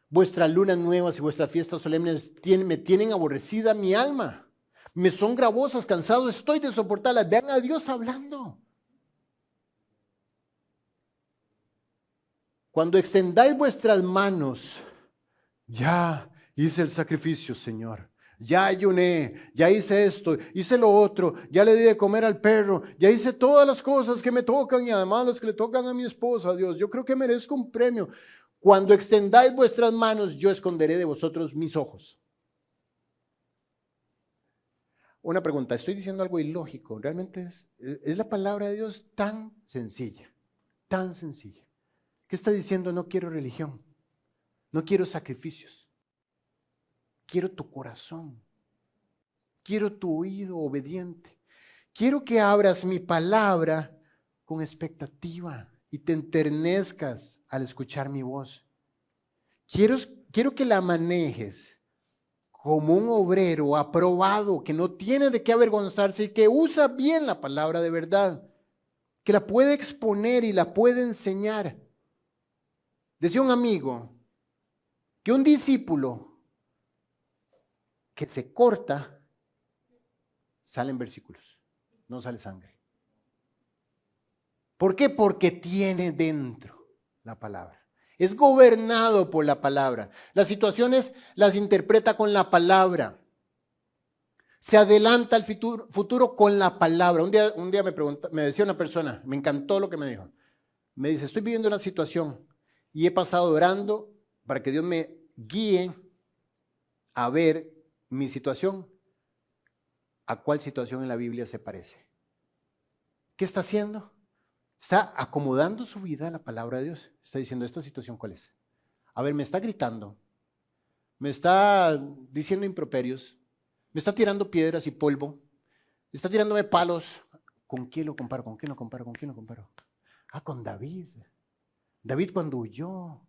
Vuestras lunas nuevas y vuestras fiestas solemnes me tienen aborrecida mi alma. Me son gravosas, cansado estoy de soportarlas. Vean a Dios hablando. Cuando extendáis vuestras manos, ya hice el sacrificio, Señor. Ya ayuné, ya hice esto, hice lo otro, ya le di de comer al perro, ya hice todas las cosas que me tocan y además las que le tocan a mi esposa, Dios. Yo creo que merezco un premio. Cuando extendáis vuestras manos, yo esconderé de vosotros mis ojos. Una pregunta, ¿estoy diciendo algo ilógico? Realmente es la palabra de Dios tan sencilla, tan sencilla. ¿Qué está diciendo? No quiero religión, no quiero sacrificios, quiero tu corazón, quiero tu oído obediente, quiero que abras mi palabra con expectativa y te enternezcas al escuchar mi voz. Quiero que la manejes como un obrero aprobado, que no tiene de qué avergonzarse y que usa bien la palabra de verdad, que la puede exponer y la puede enseñar. Decía un amigo que un discípulo que se corta, salen versículos, no sale sangre. ¿Por qué? Porque tiene dentro la palabra. Es gobernado por la palabra. Las situaciones las interpreta con la palabra. Se adelanta al futuro con la palabra. Un día me decía una persona, me encantó lo que me dijo. Me dice, estoy viviendo una situación y he pasado orando para que Dios me guíe a ver mi situación, a cuál situación en la Biblia se parece. ¿Qué está haciendo? Está acomodando su vida a la palabra de Dios. Está diciendo, ¿esta situación cuál es? A ver, me está gritando, me está diciendo improperios, me está tirando piedras y polvo, me está tirándome palos. ¿Con quién lo comparo? ¿Con quién lo comparo? ¿Con quién lo comparo? Con David. David cuando huyó.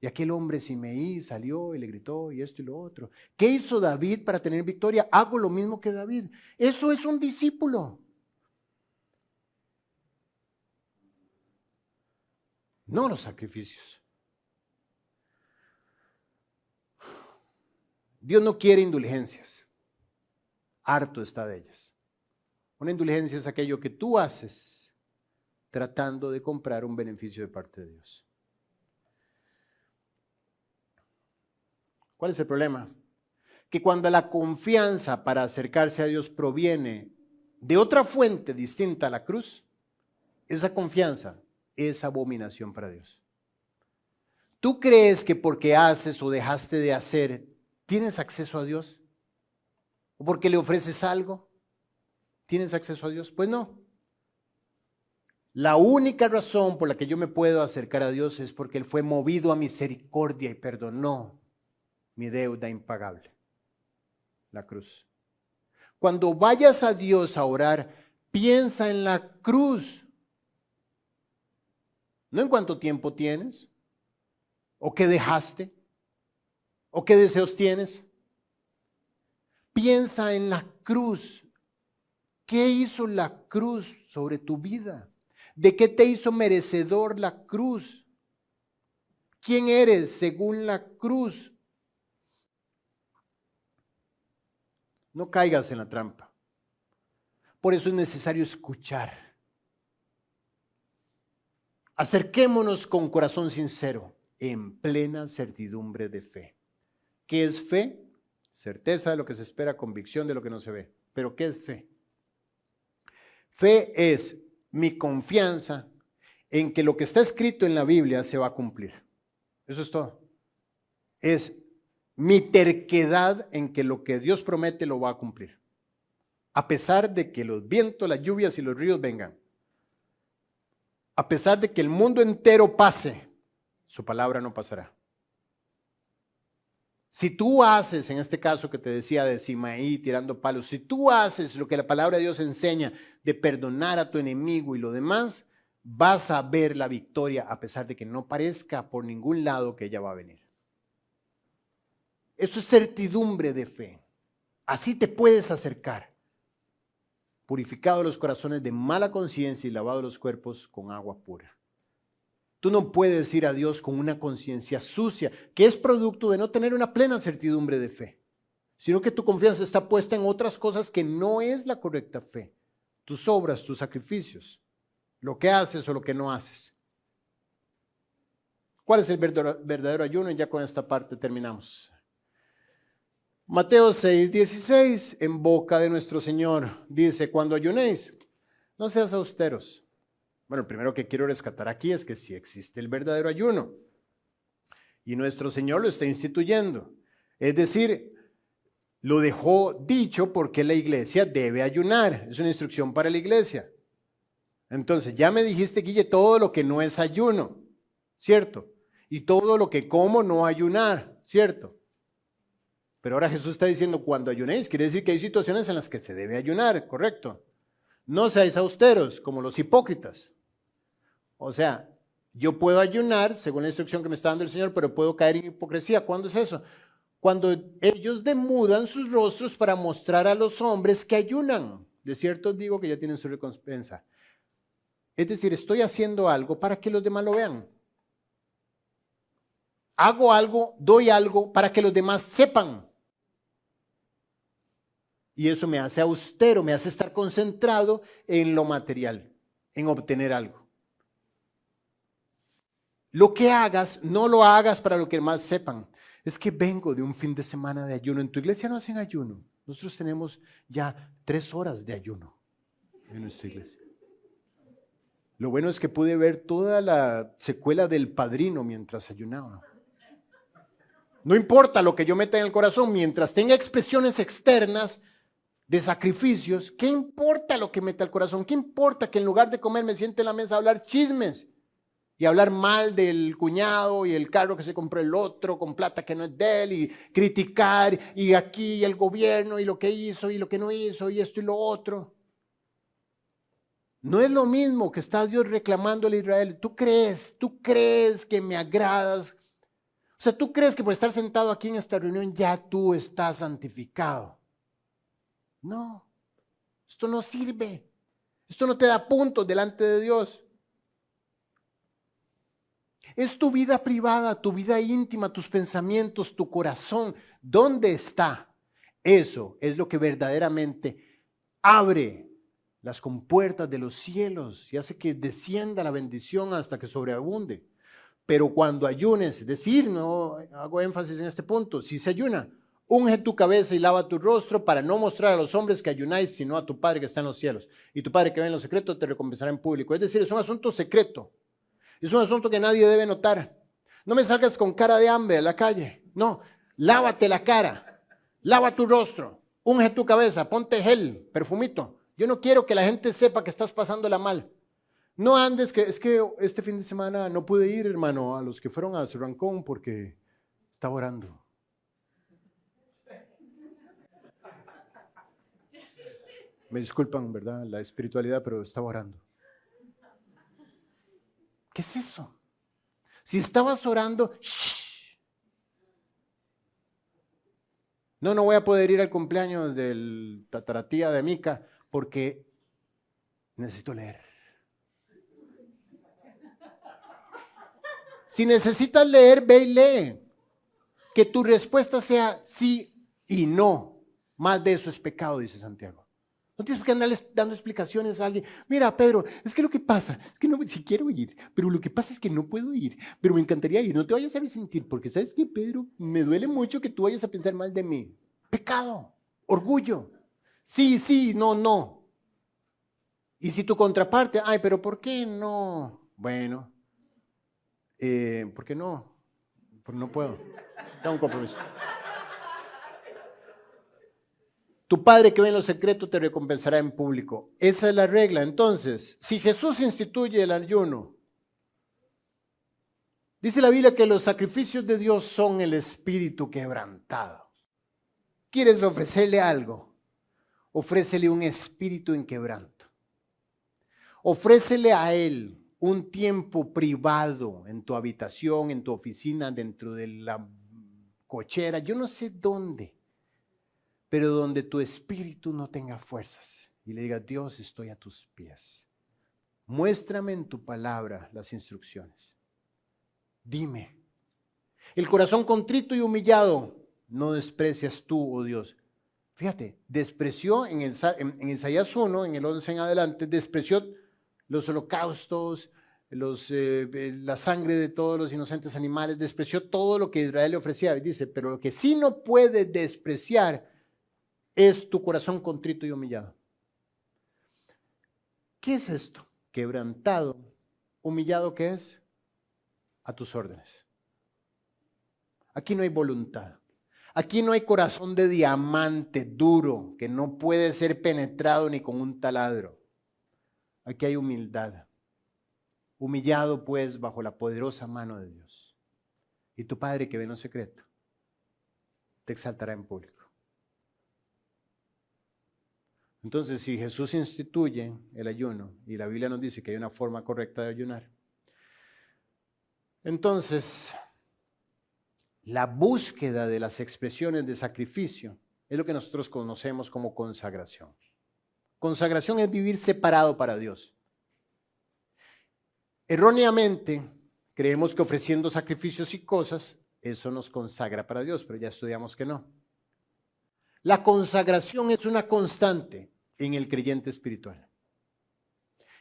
Y aquel hombre Simeí salió y le gritó y esto y lo otro. ¿Qué hizo David para tener victoria? Hago lo mismo que David. Eso es un discípulo. No los sacrificios. Dios no quiere indulgencias. Harto está de ellas. Una indulgencia es aquello que tú haces tratando de comprar un beneficio de parte de Dios. ¿Cuál es el problema? Que cuando la confianza para acercarse a Dios proviene de otra fuente distinta a la cruz, esa confianza es abominación para Dios. ¿Tú crees que porque haces o dejaste de hacer, tienes acceso a Dios? ¿O porque le ofreces algo, tienes acceso a Dios? Pues no. La única razón por la que yo me puedo acercar a Dios es porque Él fue movido a misericordia y perdonó mi deuda impagable, la cruz. Cuando vayas a Dios a orar, piensa en la cruz. No en cuánto tiempo tienes, o qué dejaste, o qué deseos tienes. Piensa en la cruz. ¿Qué hizo la cruz sobre tu vida? ¿De qué te hizo merecedor la cruz? ¿Quién eres según la cruz? No caigas en la trampa. Por eso es necesario escuchar. Acerquémonos con corazón sincero, en plena certidumbre de fe. ¿Qué es fe? Certeza de lo que se espera, convicción de lo que no se ve. ¿Pero qué es fe? Fe es mi confianza en que lo que está escrito en la Biblia se va a cumplir. Eso es todo. Es mi terquedad en que lo que Dios promete lo va a cumplir. A pesar de que los vientos, las lluvias y los ríos vengan. A pesar de que el mundo entero pase, su palabra no pasará. Si tú haces, en este caso que te decía de Simaí tirando palos, si tú haces lo que la palabra de Dios enseña de perdonar a tu enemigo y lo demás, vas a ver la victoria a pesar de que no parezca por ningún lado que ella va a venir. Eso es certidumbre de fe. Así te puedes acercar. Purificado los corazones de mala conciencia y lavado los cuerpos con agua pura. Tú no puedes ir a Dios con una conciencia sucia, que es producto de no tener una plena certidumbre de fe, sino que tu confianza está puesta en otras cosas que no es la correcta fe. Tus obras, tus sacrificios, lo que haces o lo que no haces. ¿Cuál es el verdadero ayuno? Y ya con esta parte terminamos. Mateo 6:16, en boca de nuestro Señor, dice, cuando ayunéis, no seas austeros. Bueno, el primero que quiero rescatar aquí es que sí existe el verdadero ayuno. Y nuestro Señor lo está instituyendo. Es decir, lo dejó dicho porque la iglesia debe ayunar. Es una instrucción para la iglesia. Entonces, ya me dijiste, Guille, todo lo que no es ayuno, ¿cierto? Y todo lo que como no ayunar, ¿cierto? Pero ahora Jesús está diciendo, cuando ayunéis, quiere decir que hay situaciones en las que se debe ayunar, ¿correcto? No seáis austeros como los hipócritas. O sea, yo puedo ayunar según la instrucción que me está dando el Señor, pero puedo caer en hipocresía. ¿Cuándo es eso? cuando ellos demudan sus rostros para mostrar a los hombres que ayunan. De cierto os digo que ya tienen su recompensa. Es decir, estoy haciendo algo para que los demás lo vean. Hago algo, doy algo para que los demás sepan. Y eso me hace austero, me hace estar concentrado en lo material, en obtener algo. Lo que hagas, no lo hagas para lo que más sepan. Es que vengo de un fin de semana de ayuno. En tu iglesia no hacen ayuno. Nosotros tenemos ya 3 horas de ayuno en nuestra iglesia. Lo bueno es que pude ver toda la secuela del Padrino mientras ayunaba. No importa lo que yo meta en el corazón, mientras tenga expresiones externas de sacrificios, ¿qué importa lo que meta al corazón? ¿Qué importa que en lugar de comer me siente en la mesa a hablar chismes y hablar mal del cuñado y el carro que se compró el otro con plata que no es de él y criticar y aquí el gobierno y lo que hizo y lo que no hizo y esto y lo otro? No es lo mismo que está Dios reclamándole a Israel. ¿Tú crees que me agradas? O sea, ¿tú crees que por estar sentado aquí en esta reunión ya tú estás santificado? No, esto no sirve. Esto no te da puntos delante de Dios. Es tu vida privada, tu vida íntima, tus pensamientos, tu corazón. ¿Dónde está? Eso es lo que verdaderamente abre las compuertas de los cielos y hace que descienda la bendición hasta que sobreabunde. Pero cuando ayunes, es decir, no hago énfasis en este punto, si se ayuna, unge tu cabeza y lava tu rostro para no mostrar a los hombres que ayunáis, sino a tu Padre que está en los cielos. Y tu Padre que ve en lo secreto te recompensará en público. Es decir, es un asunto secreto. Es un asunto que nadie debe notar. No me salgas con cara de hambre a la calle. No, lávate la cara, lava tu rostro, unge tu cabeza, ponte gel, perfumito. Yo no quiero que la gente sepa que estás pasándola mal. No andes, es que este fin de semana no pude ir, hermano, a los que fueron a Cerrancón porque estaba orando. Me disculpan, ¿verdad? La espiritualidad, pero estaba orando. ¿Qué es eso? Si estabas orando, shh. No voy a poder ir al cumpleaños del tataratía de Mica porque necesito leer. Si necesitas leer, ve y lee. Que tu respuesta sea sí y no. Más de eso es pecado, dice Santiago. No tienes que andarles dando explicaciones a alguien. Mira, Pedro, es que lo que pasa es que no, si quiero ir, pero lo que pasa es que no puedo ir, pero me encantaría ir. No te vayas a resentir, porque sabes que, Pedro, me duele mucho que tú vayas a pensar mal de mí. Pecado, orgullo. Sí, no. Y si tu contraparte, ay, pero ¿por qué no? Bueno, ¿por qué no? Porque no puedo. Tengo un compromiso. Tu Padre que ve en lo secreto te recompensará en público. Esa es la regla. Entonces, si Jesús instituye el ayuno, dice la Biblia que los sacrificios de Dios son el espíritu quebrantado. ¿Quieres ofrecerle algo? Ofrécele un espíritu en quebranto. Ofrécele a Él un tiempo privado en tu habitación, en tu oficina, dentro de la cochera, yo no sé dónde, pero donde tu espíritu no tenga fuerzas y le diga, Dios, estoy a tus pies. Muéstrame en tu palabra las instrucciones. Dime. El corazón contrito y humillado no desprecias tú, oh Dios. Fíjate, despreció en Isaías 1, en el 11 en adelante, despreció los holocaustos, la sangre de todos los inocentes animales, despreció todo lo que Israel le ofrecía. Y dice, pero lo que sí no puede despreciar es tu corazón contrito y humillado. ¿Qué es esto? Quebrantado, humillado, ¿qué es? A tus órdenes. Aquí no hay voluntad. Aquí no hay corazón de diamante duro que no puede ser penetrado ni con un taladro. Aquí hay humildad. Humillado pues bajo la poderosa mano de Dios. Y tu Padre que ve en lo secreto te exaltará en público. Entonces, si Jesús instituye el ayuno y la Biblia nos dice que hay una forma correcta de ayunar, entonces la búsqueda de las expresiones de sacrificio es lo que nosotros conocemos como consagración. Consagración es vivir separado para Dios. Erróneamente, creemos que ofreciendo sacrificios y cosas, eso nos consagra para Dios, pero ya estudiamos que no. La consagración es una constante en el creyente espiritual.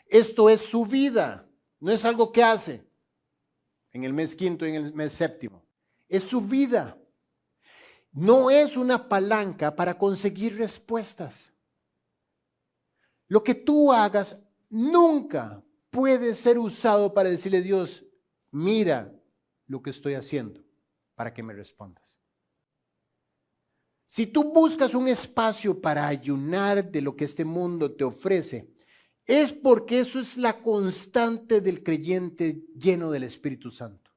Esto es su vida, no es algo que hace en el mes quinto y en el mes séptimo. Es su vida. No es una palanca para conseguir respuestas. Lo que tú hagas nunca puede ser usado para decirle a Dios, mira lo que estoy haciendo para que me respondas. Si tú buscas un espacio para ayunar de lo que este mundo te ofrece, es porque eso es la constante del creyente lleno del Espíritu Santo.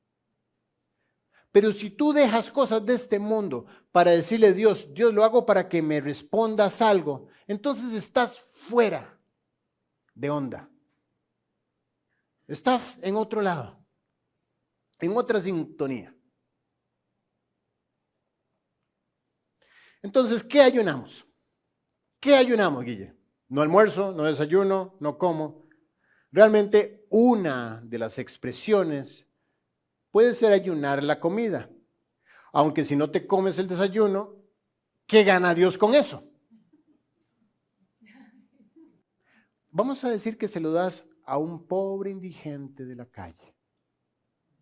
Pero si tú dejas cosas de este mundo para decirle a Dios, Dios, lo hago para que me respondas algo, entonces estás fuera de onda. Estás en otro lado, en otra sintonía. Entonces, ¿qué ayunamos? ¿Qué ayunamos, Guille? No almuerzo, no desayuno, no como. Realmente una de las expresiones puede ser ayunar la comida. Aunque si no te comes el desayuno, ¿qué gana Dios con eso? Vamos a decir que se lo das a un pobre indigente de la calle.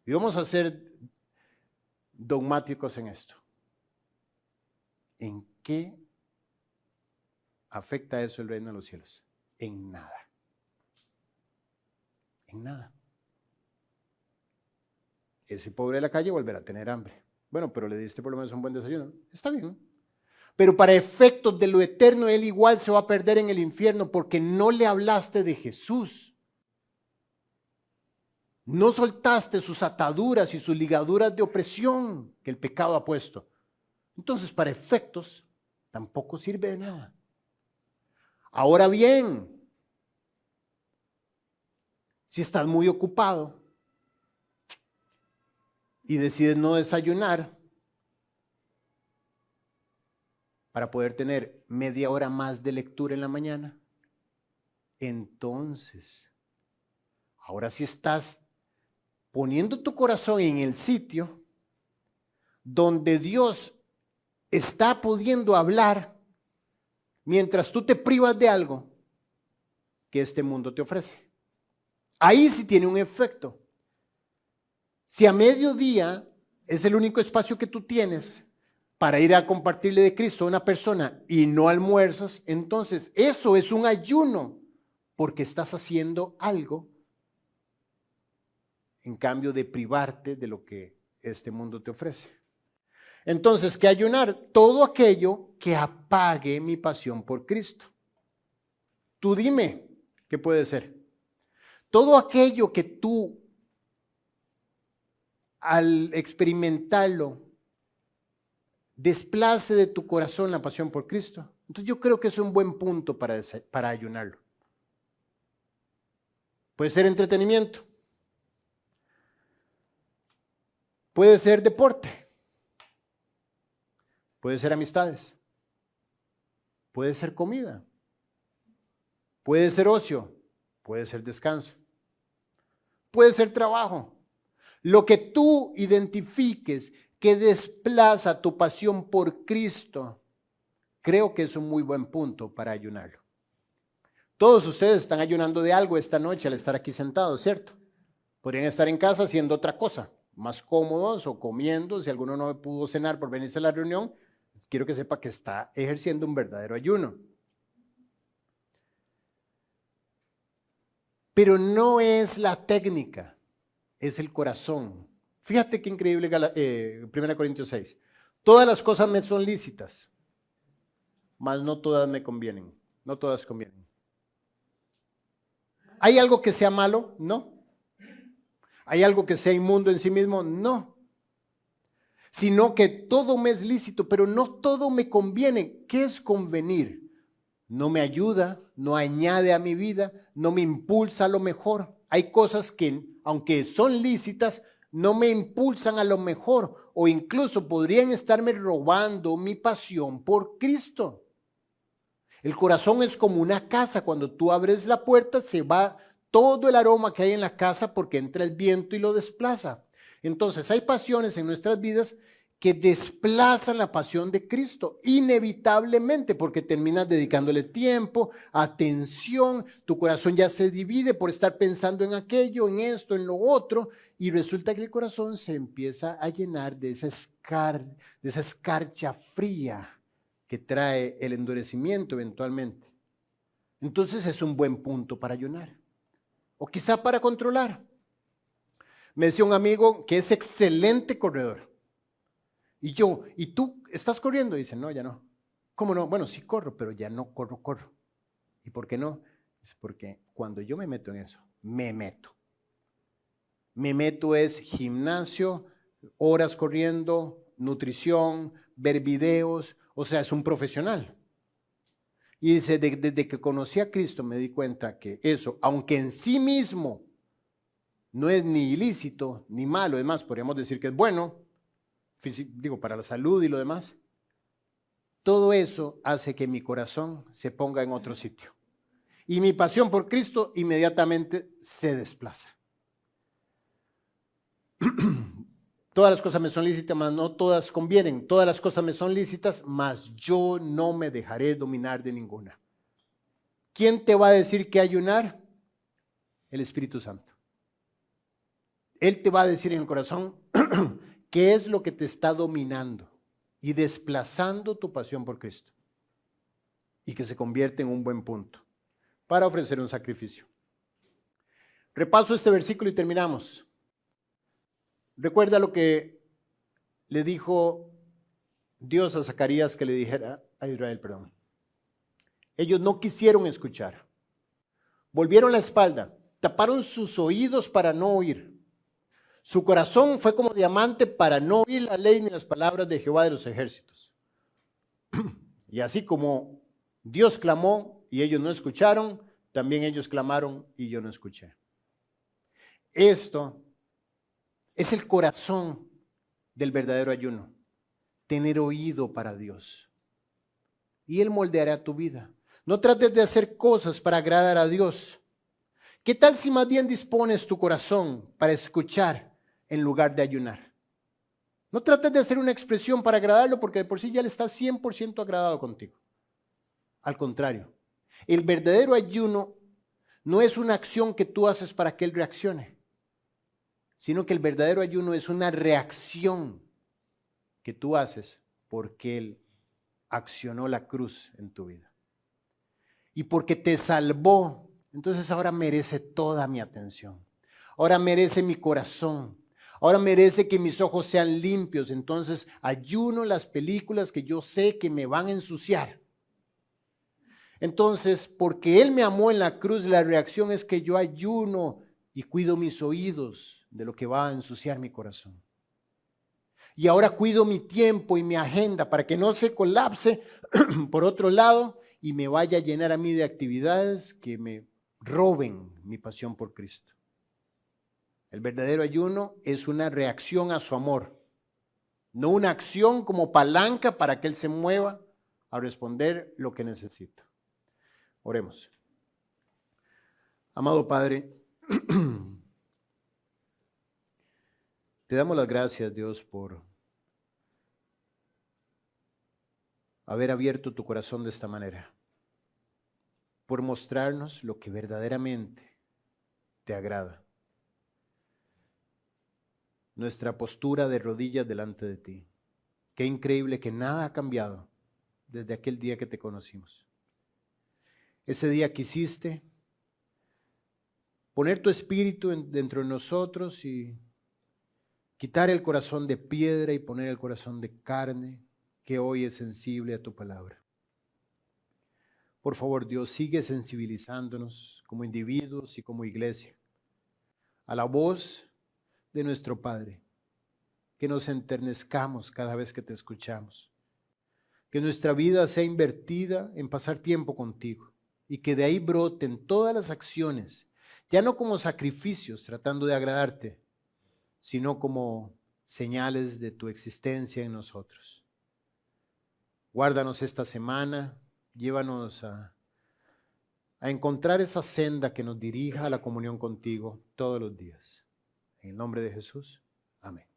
Y vamos a ser dogmáticos en esto. ¿En qué afecta eso el reino de los cielos? En nada. En nada. Ese pobre de la calle volverá a tener hambre. Bueno, pero le diste por lo menos un buen desayuno. Está bien. Pero para efectos de lo eterno, él igual se va a perder en el infierno porque no le hablaste de Jesús. No soltaste sus ataduras y sus ligaduras de opresión que el pecado ha puesto. Entonces, para efectos, tampoco sirve de nada. Ahora bien, si estás muy ocupado y decides no desayunar para poder tener media hora más de lectura en la mañana, entonces, ahora sí estás poniendo tu corazón en el sitio donde Dios está pudiendo hablar mientras tú te privas de algo que este mundo te ofrece. Ahí sí tiene un efecto. Si a mediodía es el único espacio que tú tienes para ir a compartirle de Cristo a una persona y no almuerzas, entonces eso es un ayuno porque estás haciendo algo en cambio de privarte de lo que este mundo te ofrece. Entonces, ¿qué ayunar? Todo aquello que apague mi pasión por Cristo. Tú dime, ¿qué puede ser? Todo aquello que tú, al experimentarlo, desplace de tu corazón la pasión por Cristo. Entonces yo creo que es un buen punto para ayunarlo. Puede ser entretenimiento. Puede ser deporte. Puede ser amistades. Puede ser comida. Puede ser ocio. Puede ser descanso. Puede ser trabajo. Lo que tú identifiques que desplaza tu pasión por Cristo, creo que es un muy buen punto para ayunarlo. Todos ustedes están ayunando de algo esta noche al estar aquí sentados, ¿cierto? Podrían estar en casa haciendo otra cosa, más cómodos o comiendo. Si alguno no pudo cenar por venirse a la reunión, quiero que sepa que está ejerciendo un verdadero ayuno. Pero no es la técnica, es el corazón. Fíjate qué increíble 1 Corintios 6. Todas las cosas me son lícitas, mas no todas me convienen. No todas convienen. ¿Hay algo que sea malo? No. ¿Hay algo que sea inmundo en sí mismo? No. Sino que todo me es lícito, pero no todo me conviene. ¿Qué es convenir? No me ayuda, no añade a mi vida, no me impulsa a lo mejor. Hay cosas que, aunque son lícitas, no me impulsan a lo mejor o incluso podrían estarme robando mi pasión por Cristo. El corazón es como una casa. Cuando tú abres la puerta, se va todo el aroma que hay en la casa porque entra el viento y lo desplaza. Entonces, hay pasiones en nuestras vidas que desplazan la pasión de Cristo, inevitablemente, porque terminas dedicándole tiempo, atención, tu corazón ya se divide por estar pensando en aquello, en esto, en lo otro, y resulta que el corazón se empieza a llenar de esa escarcha fría que trae el endurecimiento eventualmente. Entonces es un buen punto para ayunar, o quizá para controlar. Me decía un amigo que es excelente corredor. Y yo, ¿y tú estás corriendo? Y dice, no, ya no. ¿Cómo no? Bueno, sí corro, pero ya no corro. ¿Y por qué no? Es porque cuando yo me meto en eso, me meto. Me meto es gimnasio, horas corriendo, nutrición, ver videos, o sea, es un profesional. Y dice, desde que conocí a Cristo me di cuenta que eso, aunque en sí mismo no es ni ilícito ni malo, además podríamos decir que es bueno, para la salud y lo demás, todo eso hace que mi corazón se ponga en otro sitio. Y mi pasión por Cristo inmediatamente se desplaza. Todas las cosas me son lícitas, mas no todas convienen. Todas las cosas me son lícitas, mas yo no me dejaré dominar de ninguna. ¿Quién te va a decir que ayunar? El Espíritu Santo. Él te va a decir en el corazón qué es lo que te está dominando y desplazando tu pasión por Cristo. Y que se convierte en un buen punto para ofrecer un sacrificio. Repaso este versículo y terminamos. Recuerda lo que le dijo Dios a Zacarías que le dijera a Israel, perdón. Ellos no quisieron escuchar. Volvieron la espalda, taparon sus oídos para no oír. Su corazón fue como diamante para no oír la ley ni las palabras de Jehová de los ejércitos. Y así como Dios clamó y ellos no escucharon, también ellos clamaron y yo no escuché. Esto es el corazón del verdadero ayuno, tener oído para Dios. Y Él moldeará tu vida. No trates de hacer cosas para agradar a Dios. ¿Qué tal si más bien dispones tu corazón para escuchar en lugar de ayunar? No trates de hacer una expresión para agradarlo porque de por sí ya le estás 100% agradado contigo. Al contrario, el verdadero ayuno no es una acción que tú haces para que Él reaccione, sino que el verdadero ayuno es una reacción que tú haces porque Él accionó la cruz en tu vida. Y porque te salvó, entonces ahora merece toda mi atención. Ahora merece mi corazón. Ahora merece que mis ojos sean limpios. Entonces ayuno las películas que yo sé que me van a ensuciar. Entonces, porque Él me amó en la cruz, la reacción es que yo ayuno y cuido mis oídos de lo que va a ensuciar mi corazón. Y ahora cuido mi tiempo y mi agenda para que no se colapse por otro lado y me vaya a llenar a mí de actividades que me roben mi pasión por Cristo. El verdadero ayuno es una reacción a su amor, no una acción como palanca para que Él se mueva a responder lo que necesito. Oremos. Amado Padre, te damos las gracias, Dios, por haber abierto tu corazón de esta manera, por mostrarnos lo que verdaderamente te agrada. Nuestra postura de rodillas delante de ti. Qué increíble que nada ha cambiado desde aquel día que te conocimos. Ese día quisiste poner tu espíritu dentro de nosotros y quitar el corazón de piedra y poner el corazón de carne que hoy es sensible a tu palabra. Por favor, Dios, sigue sensibilizándonos como individuos y como iglesia a la voz de nuestro Padre, que nos enternezcamos cada vez que te escuchamos, que nuestra vida sea invertida en pasar tiempo contigo y que de ahí broten todas las acciones, ya no como sacrificios tratando de agradarte, sino como señales de tu existencia en nosotros. Guárdanos esta semana, llévanos a encontrar esa senda que nos dirija a la comunión contigo todos los días. En el nombre de Jesús, amén.